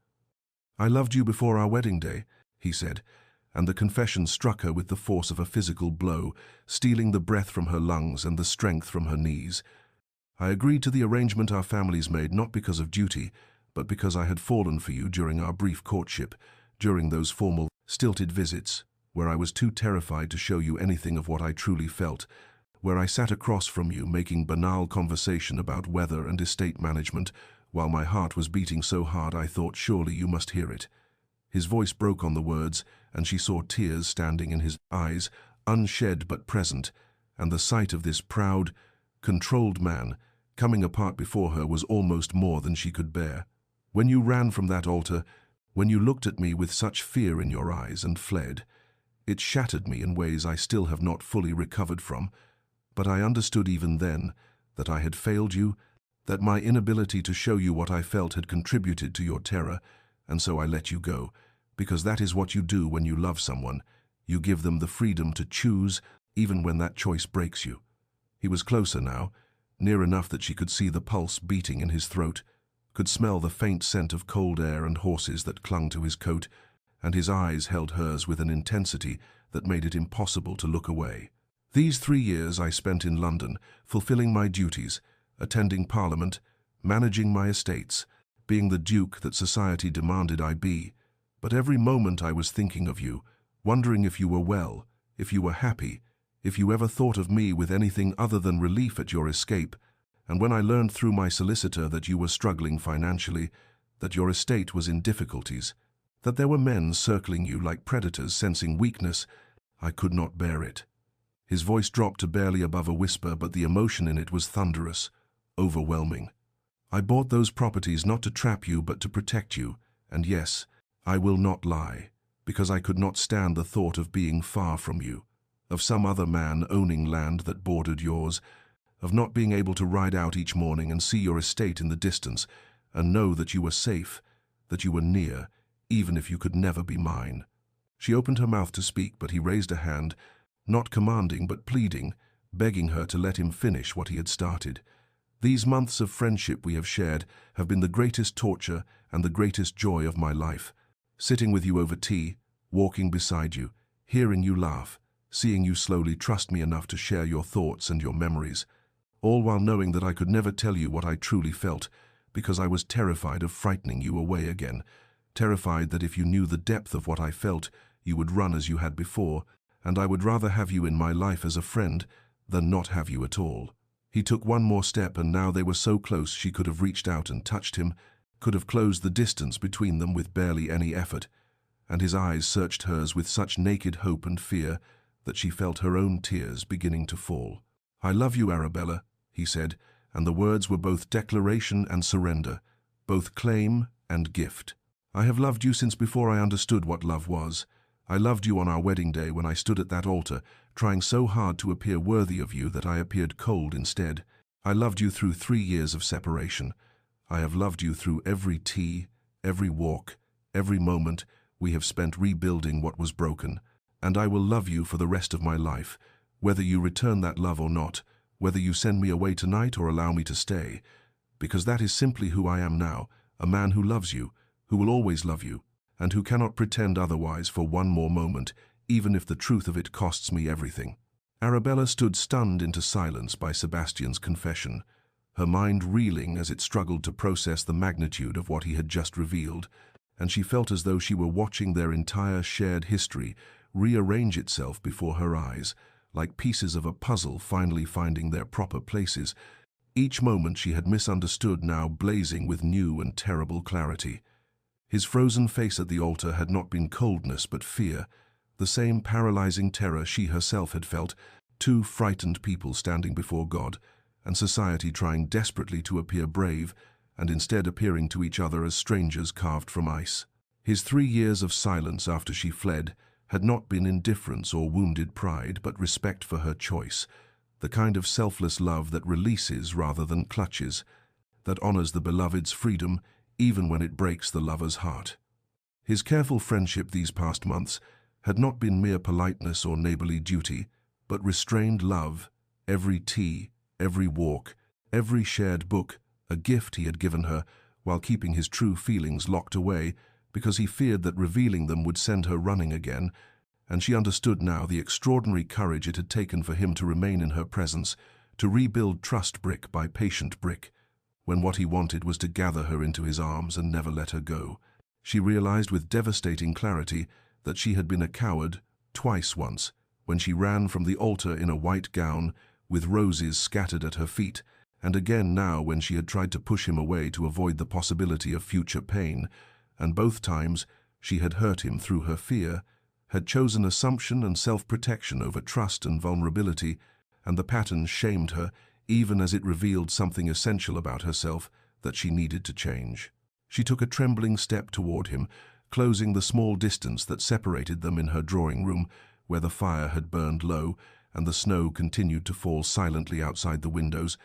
"I loved you before our wedding day," he said, and the confession struck her with the force of a physical blow, stealing the breath from her lungs and the strength from her knees. "I agreed to the arrangement our families made not because of duty, but because I had fallen for you during our brief courtship, during those formal, stilted visits, where I was too terrified to show you anything of what I truly felt, where I sat across from you making banal conversation about weather and estate management, while my heart was beating so hard I thought surely you must hear it." His voice broke on the words, and she saw tears standing in his eyes, unshed but present, and the sight of this proud, controlled man coming apart before her was almost more than she could bear. "When you ran from that altar, when you looked at me with such fear in your eyes and fled, it shattered me in ways I still have not fully recovered from, but I understood even then that I had failed you, that my inability to show you what I felt had contributed to your terror, and so I let you go, because that is what you do when you love someone. You give them the freedom to choose, even when that choice breaks you." He was closer now, near enough that she could see the pulse beating in his throat, could smell the faint scent of cold air and horses that clung to his coat, and his eyes held hers with an intensity that made it impossible to look away. "These 3 years I spent in London, fulfilling my duties, attending Parliament, managing my estates, being the duke that society demanded I be. But every moment I was thinking of you, wondering if you were well, if you were happy, if you ever thought of me with anything other than relief at your escape, and when I learned through my solicitor that you were struggling financially, that your estate was in difficulties, that there were men circling you like predators sensing weakness, I could not bear it." His voice dropped to barely above a whisper, but the emotion in it was thunderous, overwhelming. "I bought those properties not to trap you but to protect you, and yes, I will not lie, because I could not stand the thought of being far from you, of some other man owning land that bordered yours, of not being able to ride out each morning and see your estate in the distance, and know that you were safe, that you were near, even if you could never be mine." She opened her mouth to speak, but he raised a hand, not commanding but pleading, begging her to let him finish what he had started. "These months of friendship we have shared have been the greatest torture and the greatest joy of my life. Sitting with you over tea, walking beside you, hearing you laugh, seeing you slowly trust me enough to share your thoughts and your memories, all while knowing that I could never tell you what I truly felt, because I was terrified of frightening you away again, terrified that if you knew the depth of what I felt, you would run as you had before, and I would rather have you in my life as a friend than not have you at all." He took one more step, and now they were so close she could have reached out and touched him, could have closed the distance between them with barely any effort, and his eyes searched hers with such naked hope and fear that she felt her own tears beginning to fall. "I love you, Arabella," he said, and the words were both declaration and surrender, both claim and gift. "I have loved you since before I understood what love was. I loved you on our wedding day when I stood at that altar, trying so hard to appear worthy of you that I appeared cold instead. I loved you through 3 years of separation. I have loved you through every tea, every walk, every moment we have spent rebuilding what was broken, and I will love you for the rest of my life, whether you return that love or not, whether you send me away tonight or allow me to stay, because that is simply who I am now, a man who loves you, who will always love you, and who cannot pretend otherwise for one more moment, even if the truth of it costs me everything." Arabella stood stunned into silence by Sebastian's confession, her mind reeling as it struggled to process the magnitude of what he had just revealed, and she felt as though she were watching their entire shared history rearrange itself before her eyes, like pieces of a puzzle finally finding their proper places, each moment she had misunderstood now blazing with new and terrible clarity. His frozen face at the altar had not been coldness but fear, the same paralyzing terror she herself had felt, two frightened people standing before God, and society trying desperately to appear brave, and instead appearing to each other as strangers carved from ice. His 3 years of silence after she fled had not been indifference or wounded pride, but respect for her choice, the kind of selfless love that releases rather than clutches, that honors the beloved's freedom even when it breaks the lover's heart. His careful friendship these past months had not been mere politeness or neighborly duty, but restrained love, every tea, every walk, every shared book, a gift he had given her, while keeping his true feelings locked away because he feared that revealing them would send her running again, and she understood now the extraordinary courage it had taken for him to remain in her presence, to rebuild trust brick by patient brick, when what he wanted was to gather her into his arms and never let her go. She realized with devastating clarity that she had been a coward twice once, when she ran from the altar in a white gown, with roses scattered at her feet, and again now when she had tried to push him away to avoid the possibility of future pain, and both times she had hurt him through her fear, had chosen assumption and self-protection over trust and vulnerability, and the pattern shamed her, even as it revealed something essential about herself that she needed to change. She took a trembling step toward him, closing the small distance that separated them in her drawing room, where the fire had burned low and the snow continued to fall silently outside the windows,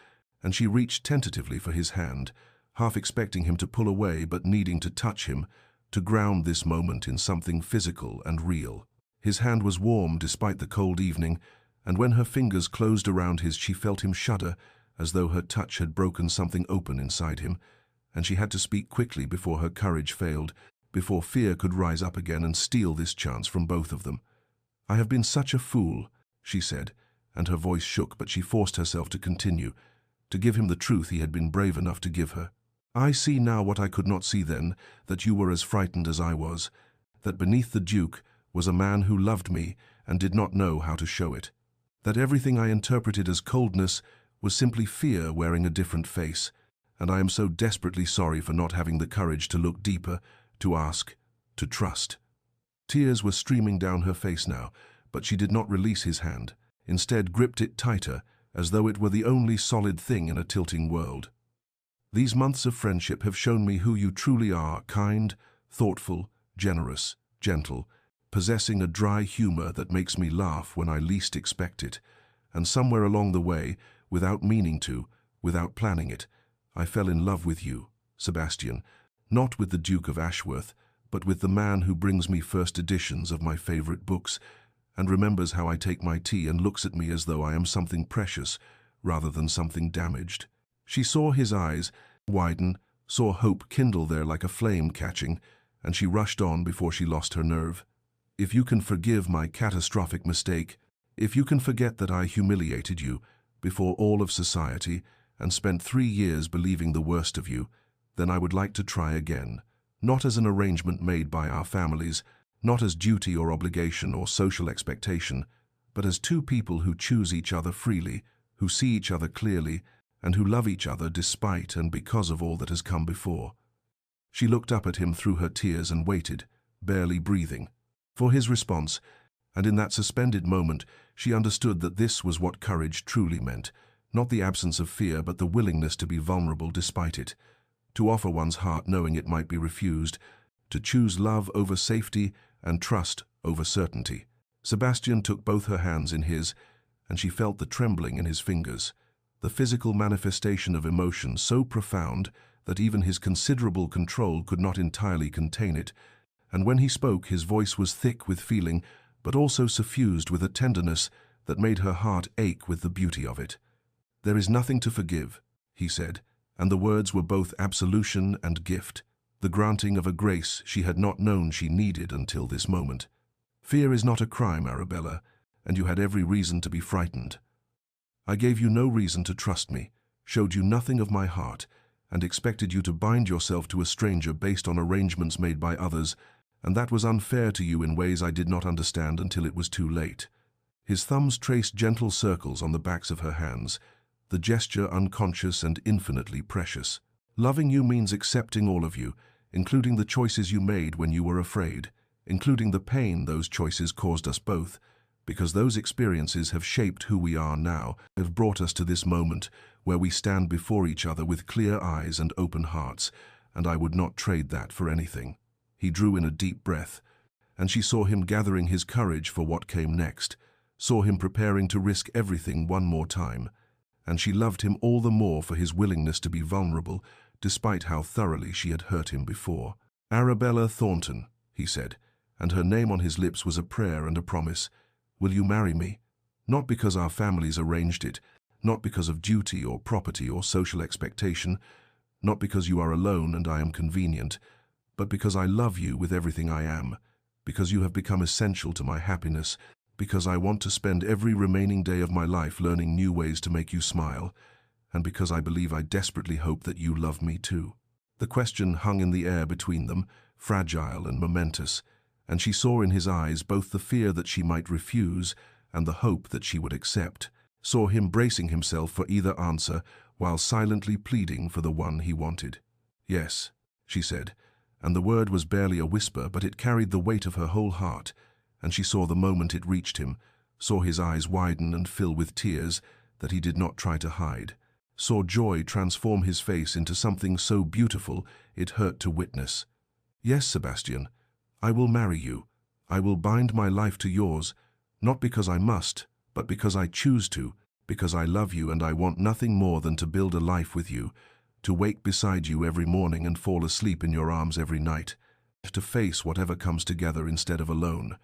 and she reached tentatively for his hand, half expecting him to pull away but needing to touch him, to ground this moment in something physical and real. His hand was warm despite the cold evening, and when her fingers closed around his she felt him shudder, as though her touch had broken something open inside him, and she had to speak quickly before her courage failed, before fear could rise up again and steal this chance from both of them. "I have been such a fool," she said, and her voice shook, but she forced herself to continue, to give him the truth he had been brave enough to give her. "I see now what I could not see then, that you were as frightened as I was, that beneath the Duke was a man who loved me and did not know how to show it, that everything I interpreted as coldness was simply fear wearing a different face, and I am so desperately sorry for not having the courage to look deeper, to ask, to trust." Tears were streaming down her face now, but she did not release his hand, instead gripped it tighter, as though it were the only solid thing in a tilting world. "These months of friendship have shown me who you truly are, kind, thoughtful, generous, gentle, possessing a dry humor that makes me laugh when I least expect it, and somewhere along the way, without meaning to, without planning it, I fell in love with you, Sebastian, not with the Duke of Ashworth, but with the man who brings me first editions of my favorite books, and remembers how I take my tea and looks at me as though I am something precious, rather than something damaged." She saw his eyes widen, saw hope kindle there like a flame catching, and she rushed on before she lost her nerve. "If you can forgive my catastrophic mistake, if you can forget that I humiliated you before all of society and spent 3 years believing the worst of you, then I would like to try again, not as an arrangement made by our families, not as duty or obligation or social expectation, but as two people who choose each other freely, who see each other clearly, and who love each other despite and because of all that has come before." She looked up at him through her tears and waited, barely breathing, for his response, and in that suspended moment she understood that this was what courage truly meant, not the absence of fear but the willingness to be vulnerable despite it, to offer one's heart knowing it might be refused, to choose love over safety and trust over certainty. Sebastian took both her hands in his, and she felt the trembling in his fingers, the physical manifestation of emotion so profound that even his considerable control could not entirely contain it, and when he spoke his voice was thick with feeling, but also suffused with a tenderness that made her heart ache with the beauty of it. "There is nothing to forgive," he said, and the words were both absolution and gift, the granting of a grace she had not known she needed until this moment. "Fear is not a crime, Arabella, and you had every reason to be frightened. I gave you no reason to trust me, showed you nothing of my heart, and expected you to bind yourself to a stranger based on arrangements made by others, and that was unfair to you in ways I did not understand until it was too late." His thumbs traced gentle circles on the backs of her hands, the gesture unconscious and infinitely precious. "Loving you means accepting all of you, including the choices you made when you were afraid, including the pain those choices caused us both, because those experiences have shaped who we are now, have brought us to this moment where we stand before each other with clear eyes and open hearts, and I would not trade that for anything." He drew in a deep breath, and she saw him gathering his courage for what came next, saw him preparing to risk everything one more time, and she loved him all the more for his willingness to be vulnerable, despite how thoroughly she had hurt him before. "Arabella Thornton," he said, and her name on his lips was a prayer and a promise. "Will you marry me? Not because our families arranged it, not because of duty or property or social expectation, not because you are alone and I am convenient, but because I love you with everything I am, because you have become essential to my happiness, because I want to spend every remaining day of my life learning new ways to make you smile, and because I believe I desperately hope that you love me too." The question hung in the air between them, fragile and momentous, and she saw in his eyes both the fear that she might refuse and the hope that she would accept, saw him bracing himself for either answer while silently pleading for the one he wanted. "Yes," she said, and the word was barely a whisper, but it carried the weight of her whole heart, and she saw the moment it reached him, saw his eyes widen and fill with tears that he did not try to hide, saw joy transform his face into something so beautiful it hurt to witness. "Yes, Sebastian, I will marry you. I will bind my life to yours, not because I must, but because I choose to, because I love you and I want nothing more than to build a life with you, to wake beside you every morning and fall asleep in your arms every night, to face whatever comes together instead of alone."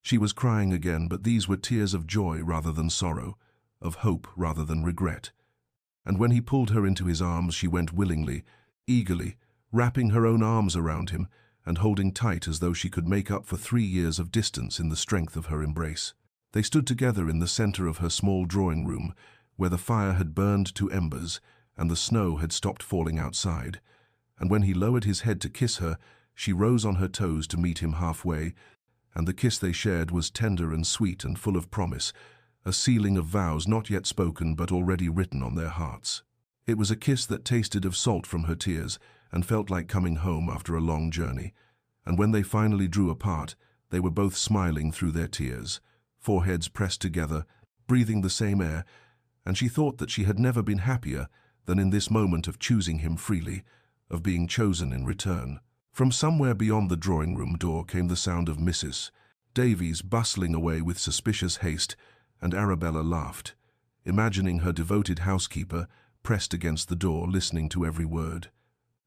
She was crying again, but these were tears of joy rather than sorrow, of hope rather than regret. And when he pulled her into his arms, she went willingly, eagerly, wrapping her own arms around him and holding tight as though she could make up for 3 years of distance in the strength of her embrace. They stood together in the center of her small drawing room, where the fire had burned to embers and the snow had stopped falling outside. And when he lowered his head to kiss her, she rose on her toes to meet him halfway, and the kiss they shared was tender and sweet and full of promise, a sealing of vows not yet spoken but already written on their hearts. It was a kiss that tasted of salt from her tears and felt like coming home after a long journey. And when they finally drew apart, they were both smiling through their tears, foreheads pressed together, breathing the same air, and she thought that she had never been happier than in this moment of choosing him freely, of being chosen in return. From somewhere beyond the drawing-room door came the sound of Mrs. Davies bustling away with suspicious haste, and Arabella laughed, imagining her devoted housekeeper pressed against the door, listening to every word.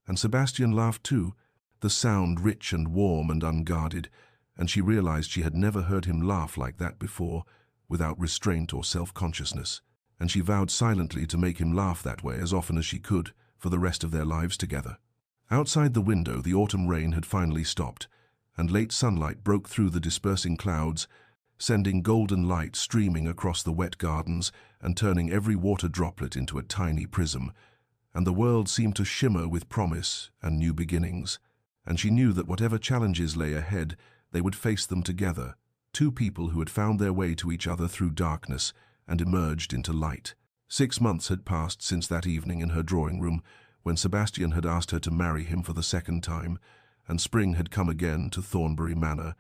And Sebastian laughed too, the sound rich and warm and unguarded, and she realized she had never heard him laugh like that before, without restraint or self-consciousness, and she vowed silently to make him laugh that way as often as she could for the rest of their lives together. Outside the window, the autumn rain had finally stopped, and late sunlight broke through the dispersing clouds, sending golden light streaming across the wet gardens and turning every water droplet into a tiny prism, and the world seemed to shimmer with promise and new beginnings, and she knew that whatever challenges lay ahead, they would face them together, two people who had found their way to each other through darkness and emerged into light. 6 months had passed since that evening in her drawing room, when Sebastian had asked her to marry him for the second time, and spring had come again to Thornbury Manor,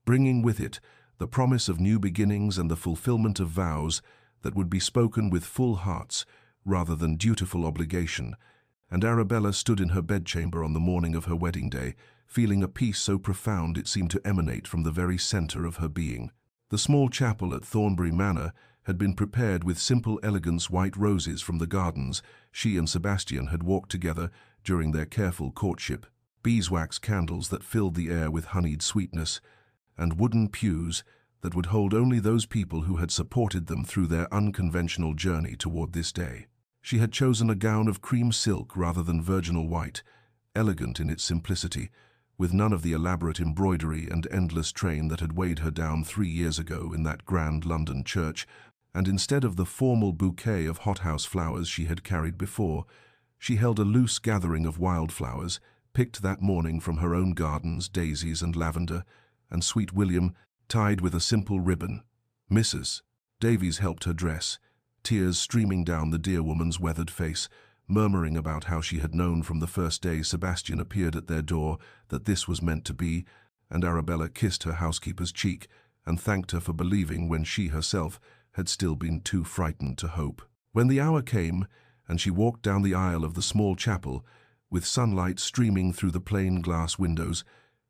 bringing with it the promise of new beginnings and the fulfillment of vows that would be spoken with full hearts rather than dutiful obligation, and Arabella stood in her bedchamber on the morning of her wedding day, feeling a peace so profound it seemed to emanate from the very center of her being. The small chapel at Thornbury Manor had been prepared with simple elegance white roses from the gardens she and Sebastian had walked together during their careful courtship, beeswax candles that filled the air with honeyed sweetness, and wooden pews that would hold only those people who had supported them through their unconventional journey toward this day. She had chosen a gown of cream silk rather than virginal white, elegant in its simplicity, with none of the elaborate embroidery and endless train that had weighed her down 3 years ago in that grand London church, and instead of the formal bouquet of hothouse flowers she had carried before, she held a loose gathering of wildflowers, picked that morning from her own gardens, daisies and lavender, and sweet William, tied with a simple ribbon. Mrs. Davies helped her dress, tears streaming down the dear woman's weathered face, murmuring about how she had known from the first day Sebastian appeared at their door that this was meant to be, and Arabella kissed her housekeeper's cheek and thanked her for believing when she herself had still been too frightened to hope. When the hour came, and she walked down the aisle of the small chapel, with sunlight streaming through the plain glass windows,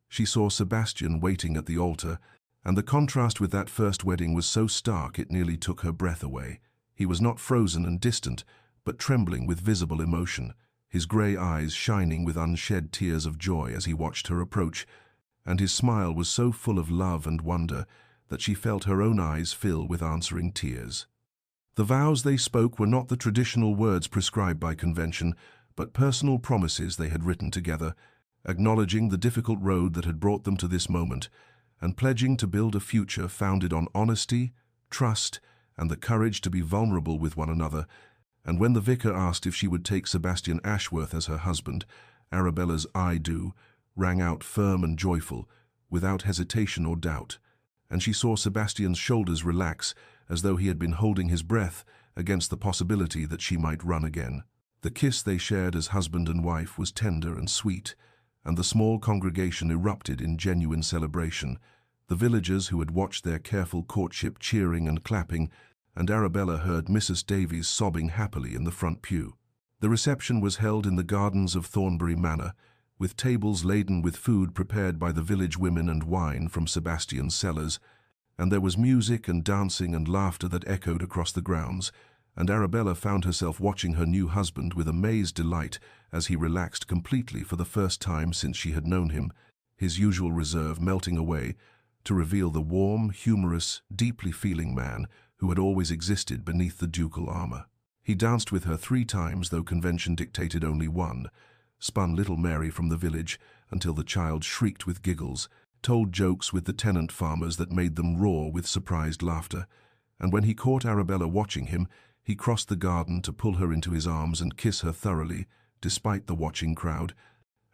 She saw Sebastian waiting at the altar, and the contrast with that first wedding was so stark it nearly took her breath away. He was not frozen and distant, but trembling with visible emotion, his grey eyes shining with unshed tears of joy as he watched her approach, and his smile was so full of love and wonder that she felt her own eyes fill with answering tears. The vows they spoke were not the traditional words prescribed by convention, but personal promises they had written together, acknowledging the difficult road that had brought them to this moment, and pledging to build a future founded on honesty, trust, and the courage to be vulnerable with one another. And when the vicar asked if she would take Sebastian Ashworth as her husband, Arabella's "I do" rang out firm and joyful, without hesitation or doubt, and she saw Sebastian's shoulders relax as though he had been holding his breath against the possibility that she might run again. The kiss they shared as husband and wife was tender and sweet, and the small congregation erupted in genuine celebration, the villagers who had watched their careful courtship cheering and clapping, and Arabella heard Mrs. Davies sobbing happily in the front pew. The reception was held in the gardens of Thornbury Manor, with tables laden with food prepared by the village women and wine from Sebastian's cellars, and there was music and dancing and laughter that echoed across the grounds, and Arabella found herself watching her new husband with amazed delight as he relaxed completely for the first time since she had known him, his usual reserve melting away to reveal the warm, humorous, deeply feeling man who had always existed beneath the ducal armor. He danced with her 3 times, though convention dictated only 1, spun little Mary from the village until the child shrieked with giggles, told jokes with the tenant farmers that made them roar with surprised laughter, and when he caught Arabella watching him, he crossed the garden to pull her into his arms and kiss her thoroughly, despite the watching crowd,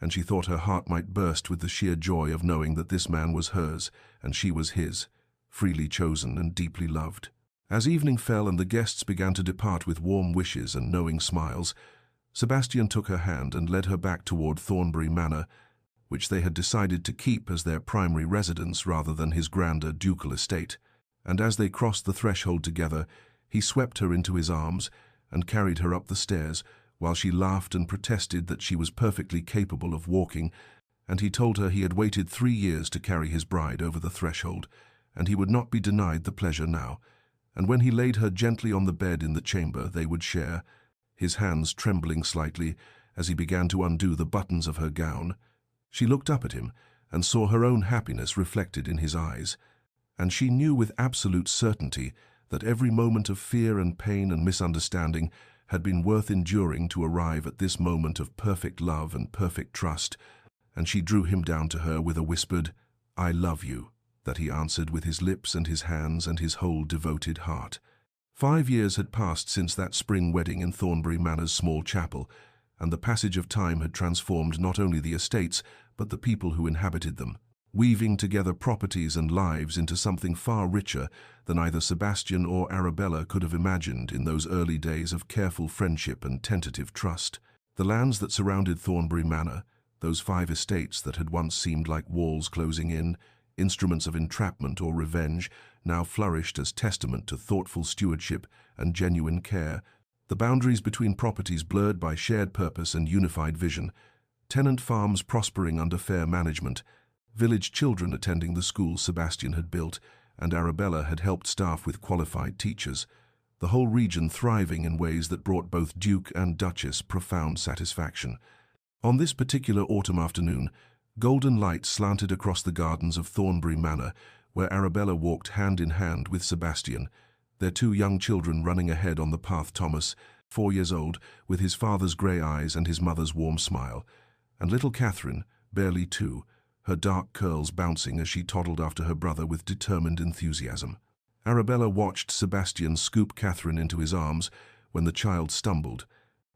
and she thought her heart might burst with the sheer joy of knowing that this man was hers and she was his, freely chosen and deeply loved. As evening fell and the guests began to depart with warm wishes and knowing smiles, Sebastian took her hand and led her back toward Thornbury Manor, which they had decided to keep as their primary residence rather than his grander ducal estate, and as they crossed the threshold together, he swept her into his arms and carried her up the stairs, while she laughed and protested that she was perfectly capable of walking, and he told her he had waited 3 years to carry his bride over the threshold, and he would not be denied the pleasure now. And when he laid her gently on the bed in the chamber they would share, his hands trembling slightly as he began to undo the buttons of her gown, she looked up at him and saw her own happiness reflected in his eyes, and she knew with absolute certainty that every moment of fear and pain and misunderstanding had been worth enduring to arrive at this moment of perfect love and perfect trust, and she drew him down to her with a whispered, "I love you," that he answered with his lips and his hands and his whole devoted heart. 5 years had passed since that spring wedding in Thornbury Manor's small chapel, and the passage of time had transformed not only the estates, but the people who inhabited them, weaving together properties and lives into something far richer than either Sebastian or Arabella could have imagined in those early days of careful friendship and tentative trust. The lands that surrounded Thornbury Manor, those 5 estates that had once seemed like walls closing in, instruments of entrapment or revenge, now flourished as testament to thoughtful stewardship and genuine care, the boundaries between properties blurred by shared purpose and unified vision, tenant farms prospering under fair management, village children attending the schools Sebastian had built and Arabella had helped staff with qualified teachers, the whole region thriving in ways that brought both Duke and Duchess profound satisfaction. On this particular autumn afternoon, golden light slanted across the gardens of Thornbury Manor, where Arabella walked hand in hand with Sebastian, their 2 young children running ahead on the path. Thomas, 4 years old, with his father's grey eyes and his mother's warm smile, and little Catherine, barely 2, her dark curls bouncing as she toddled after her brother with determined enthusiasm. Arabella watched Sebastian scoop Catherine into his arms when the child stumbled,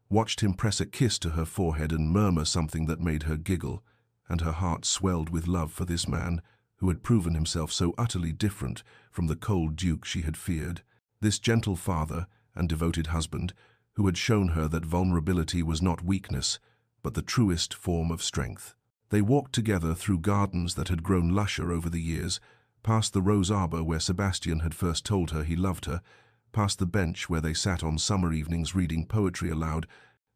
watched him press a kiss to her forehead and murmur something that made her giggle, and her heart swelled with love for this man who had proven himself so utterly different from the cold duke she had feared, this gentle father and devoted husband who had shown her that vulnerability was not weakness, but the truest form of strength. They walked together through gardens that had grown lusher over the years, past the rose arbor where Sebastian had first told her he loved her, past the bench where they sat on summer evenings reading poetry aloud,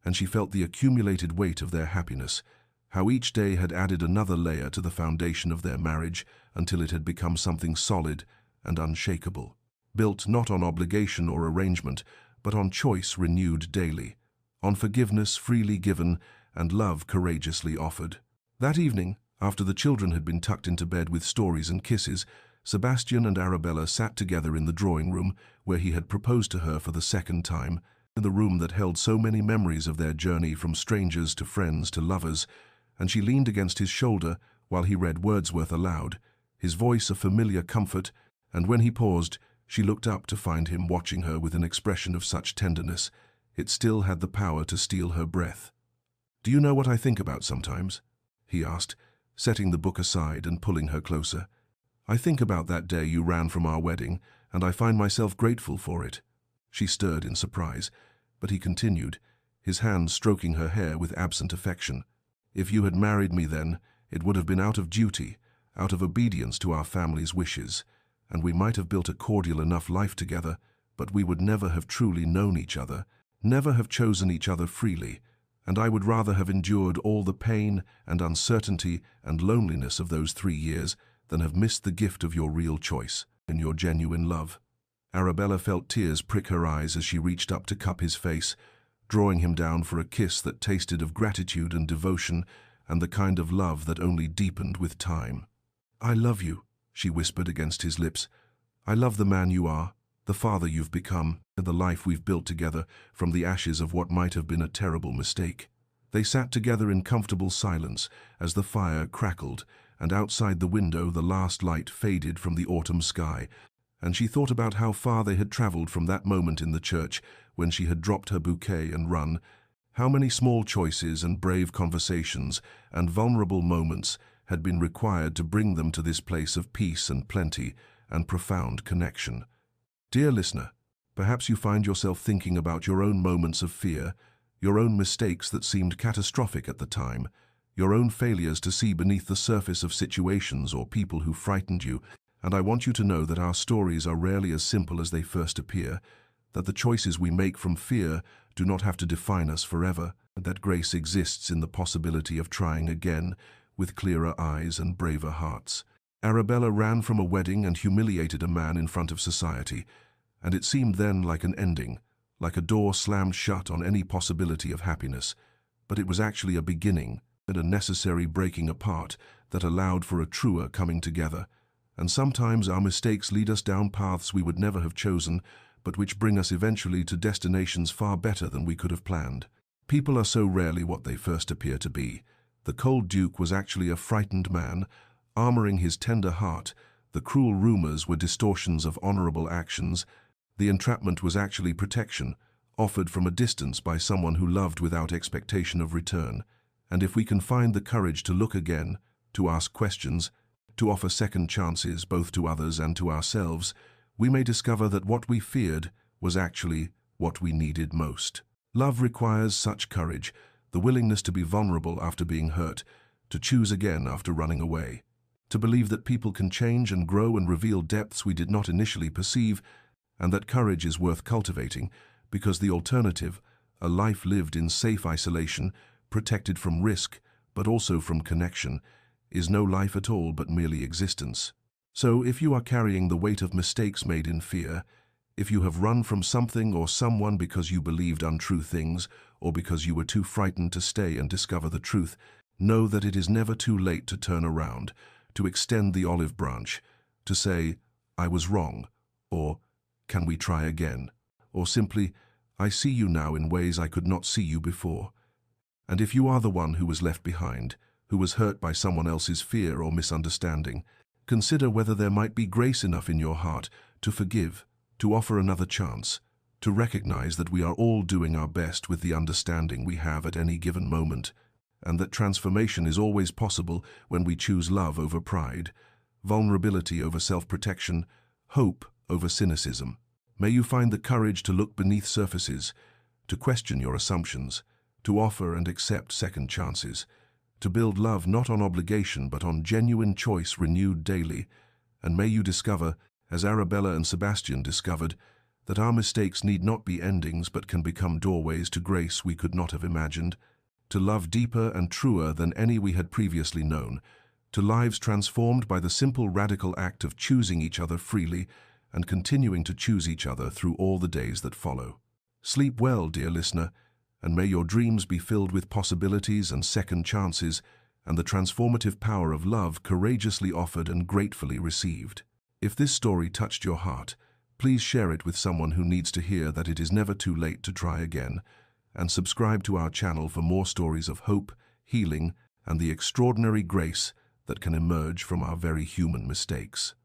and she felt the accumulated weight of their happiness, how each day had added another layer to the foundation of their marriage until it had become something solid and unshakable, built not on obligation or arrangement, but on choice renewed daily, on forgiveness freely given and love courageously offered. That evening, after the children had been tucked into bed with stories and kisses, Sebastian and Arabella sat together in the drawing room where he had proposed to her for the second time, in the room that held so many memories of their journey from strangers to friends to lovers, and she leaned against his shoulder while he read Wordsworth aloud, his voice a familiar comfort, and when he paused, she looked up to find him watching her with an expression of such tenderness, it still had the power to steal her breath. "Do you know what I think about sometimes?" he asked, setting the book aside and pulling her closer. "I think about that day you ran from our wedding, and I find myself grateful for it." She stirred in surprise, but he continued, his hand stroking her hair with absent affection. "If you had married me then, it would have been out of duty, out of obedience to our family's wishes, and we might have built a cordial enough life together, but we would never have truly known each other, never have chosen each other freely, and I would rather have endured all the pain and uncertainty and loneliness of those 3 years than have missed the gift of your real choice and your genuine love." Arabella felt tears prick her eyes as she reached up to cup his face, drawing him down for a kiss that tasted of gratitude and devotion and the kind of love that only deepened with time. "I love you," she whispered against his lips. "I love the man you are, the father you've become, and the life we've built together from the ashes of what might have been a terrible mistake." They sat together in comfortable silence as the fire crackled, and outside the window the last light faded from the autumn sky, and she thought about how far they had traveled from that moment in the church when she had dropped her bouquet and run, how many small choices and brave conversations and vulnerable moments had been required to bring them to this place of peace and plenty and profound connection. Dear listener, perhaps you find yourself thinking about your own moments of fear, your own mistakes that seemed catastrophic at the time, your own failures to see beneath the surface of situations or people who frightened you, and I want you to know that our stories are rarely as simple as they first appear, that the choices we make from fear do not have to define us forever, and that grace exists in the possibility of trying again with clearer eyes and braver hearts. Arabella ran from a wedding and humiliated a man in front of society, and it seemed then like an ending, like a door slammed shut on any possibility of happiness, but it was actually a beginning and a necessary breaking apart that allowed for a truer coming together. And sometimes our mistakes lead us down paths we would never have chosen, but which bring us eventually to destinations far better than we could have planned. People are so rarely what they first appear to be. The cold Duke was actually a frightened man, armoring his tender heart. The cruel rumors were distortions of honorable actions. The entrapment was actually protection, offered from a distance by someone who loved without expectation of return. And if we can find the courage to look again, to ask questions, to offer second chances both to others and to ourselves, we may discover that what we feared was actually what we needed most. Love requires such courage, the willingness to be vulnerable after being hurt, to choose again after running away, to believe that people can change and grow and reveal depths we did not initially perceive, and that courage is worth cultivating, because the alternative, a life lived in safe isolation, protected from risk, but also from connection, is no life at all but merely existence. So if you are carrying the weight of mistakes made in fear, if you have run from something or someone because you believed untrue things or because you were too frightened to stay and discover the truth, know that it is never too late to turn around, to extend the olive branch, to say, "I was wrong," or "Can we try again?" or simply, "I see you now in ways I could not see you before." And if you are the one who was left behind, who was hurt by someone else's fear or misunderstanding, consider whether there might be grace enough in your heart to forgive, to offer another chance, to recognize that we are all doing our best with the understanding we have at any given moment, and that transformation is always possible when we choose love over pride, vulnerability over self-protection, hope over cynicism. May you find the courage to look beneath surfaces, to question your assumptions, to offer and accept second chances, to build love not on obligation but on genuine choice renewed daily, and may you discover, as Arabella and Sebastian discovered, that our mistakes need not be endings but can become doorways to grace we could not have imagined. to love deeper and truer than any we had previously known, to lives transformed by the simple radical act of choosing each other freely and continuing to choose each other through all the days that follow. Sleep well, dear listener, and may your dreams be filled with possibilities and second chances and the transformative power of love courageously offered and gratefully received. If this story touched your heart, please share it with someone who needs to hear that it is never too late to try again, and subscribe to our channel for more stories of hope, healing, and the extraordinary grace that can emerge from our very human mistakes.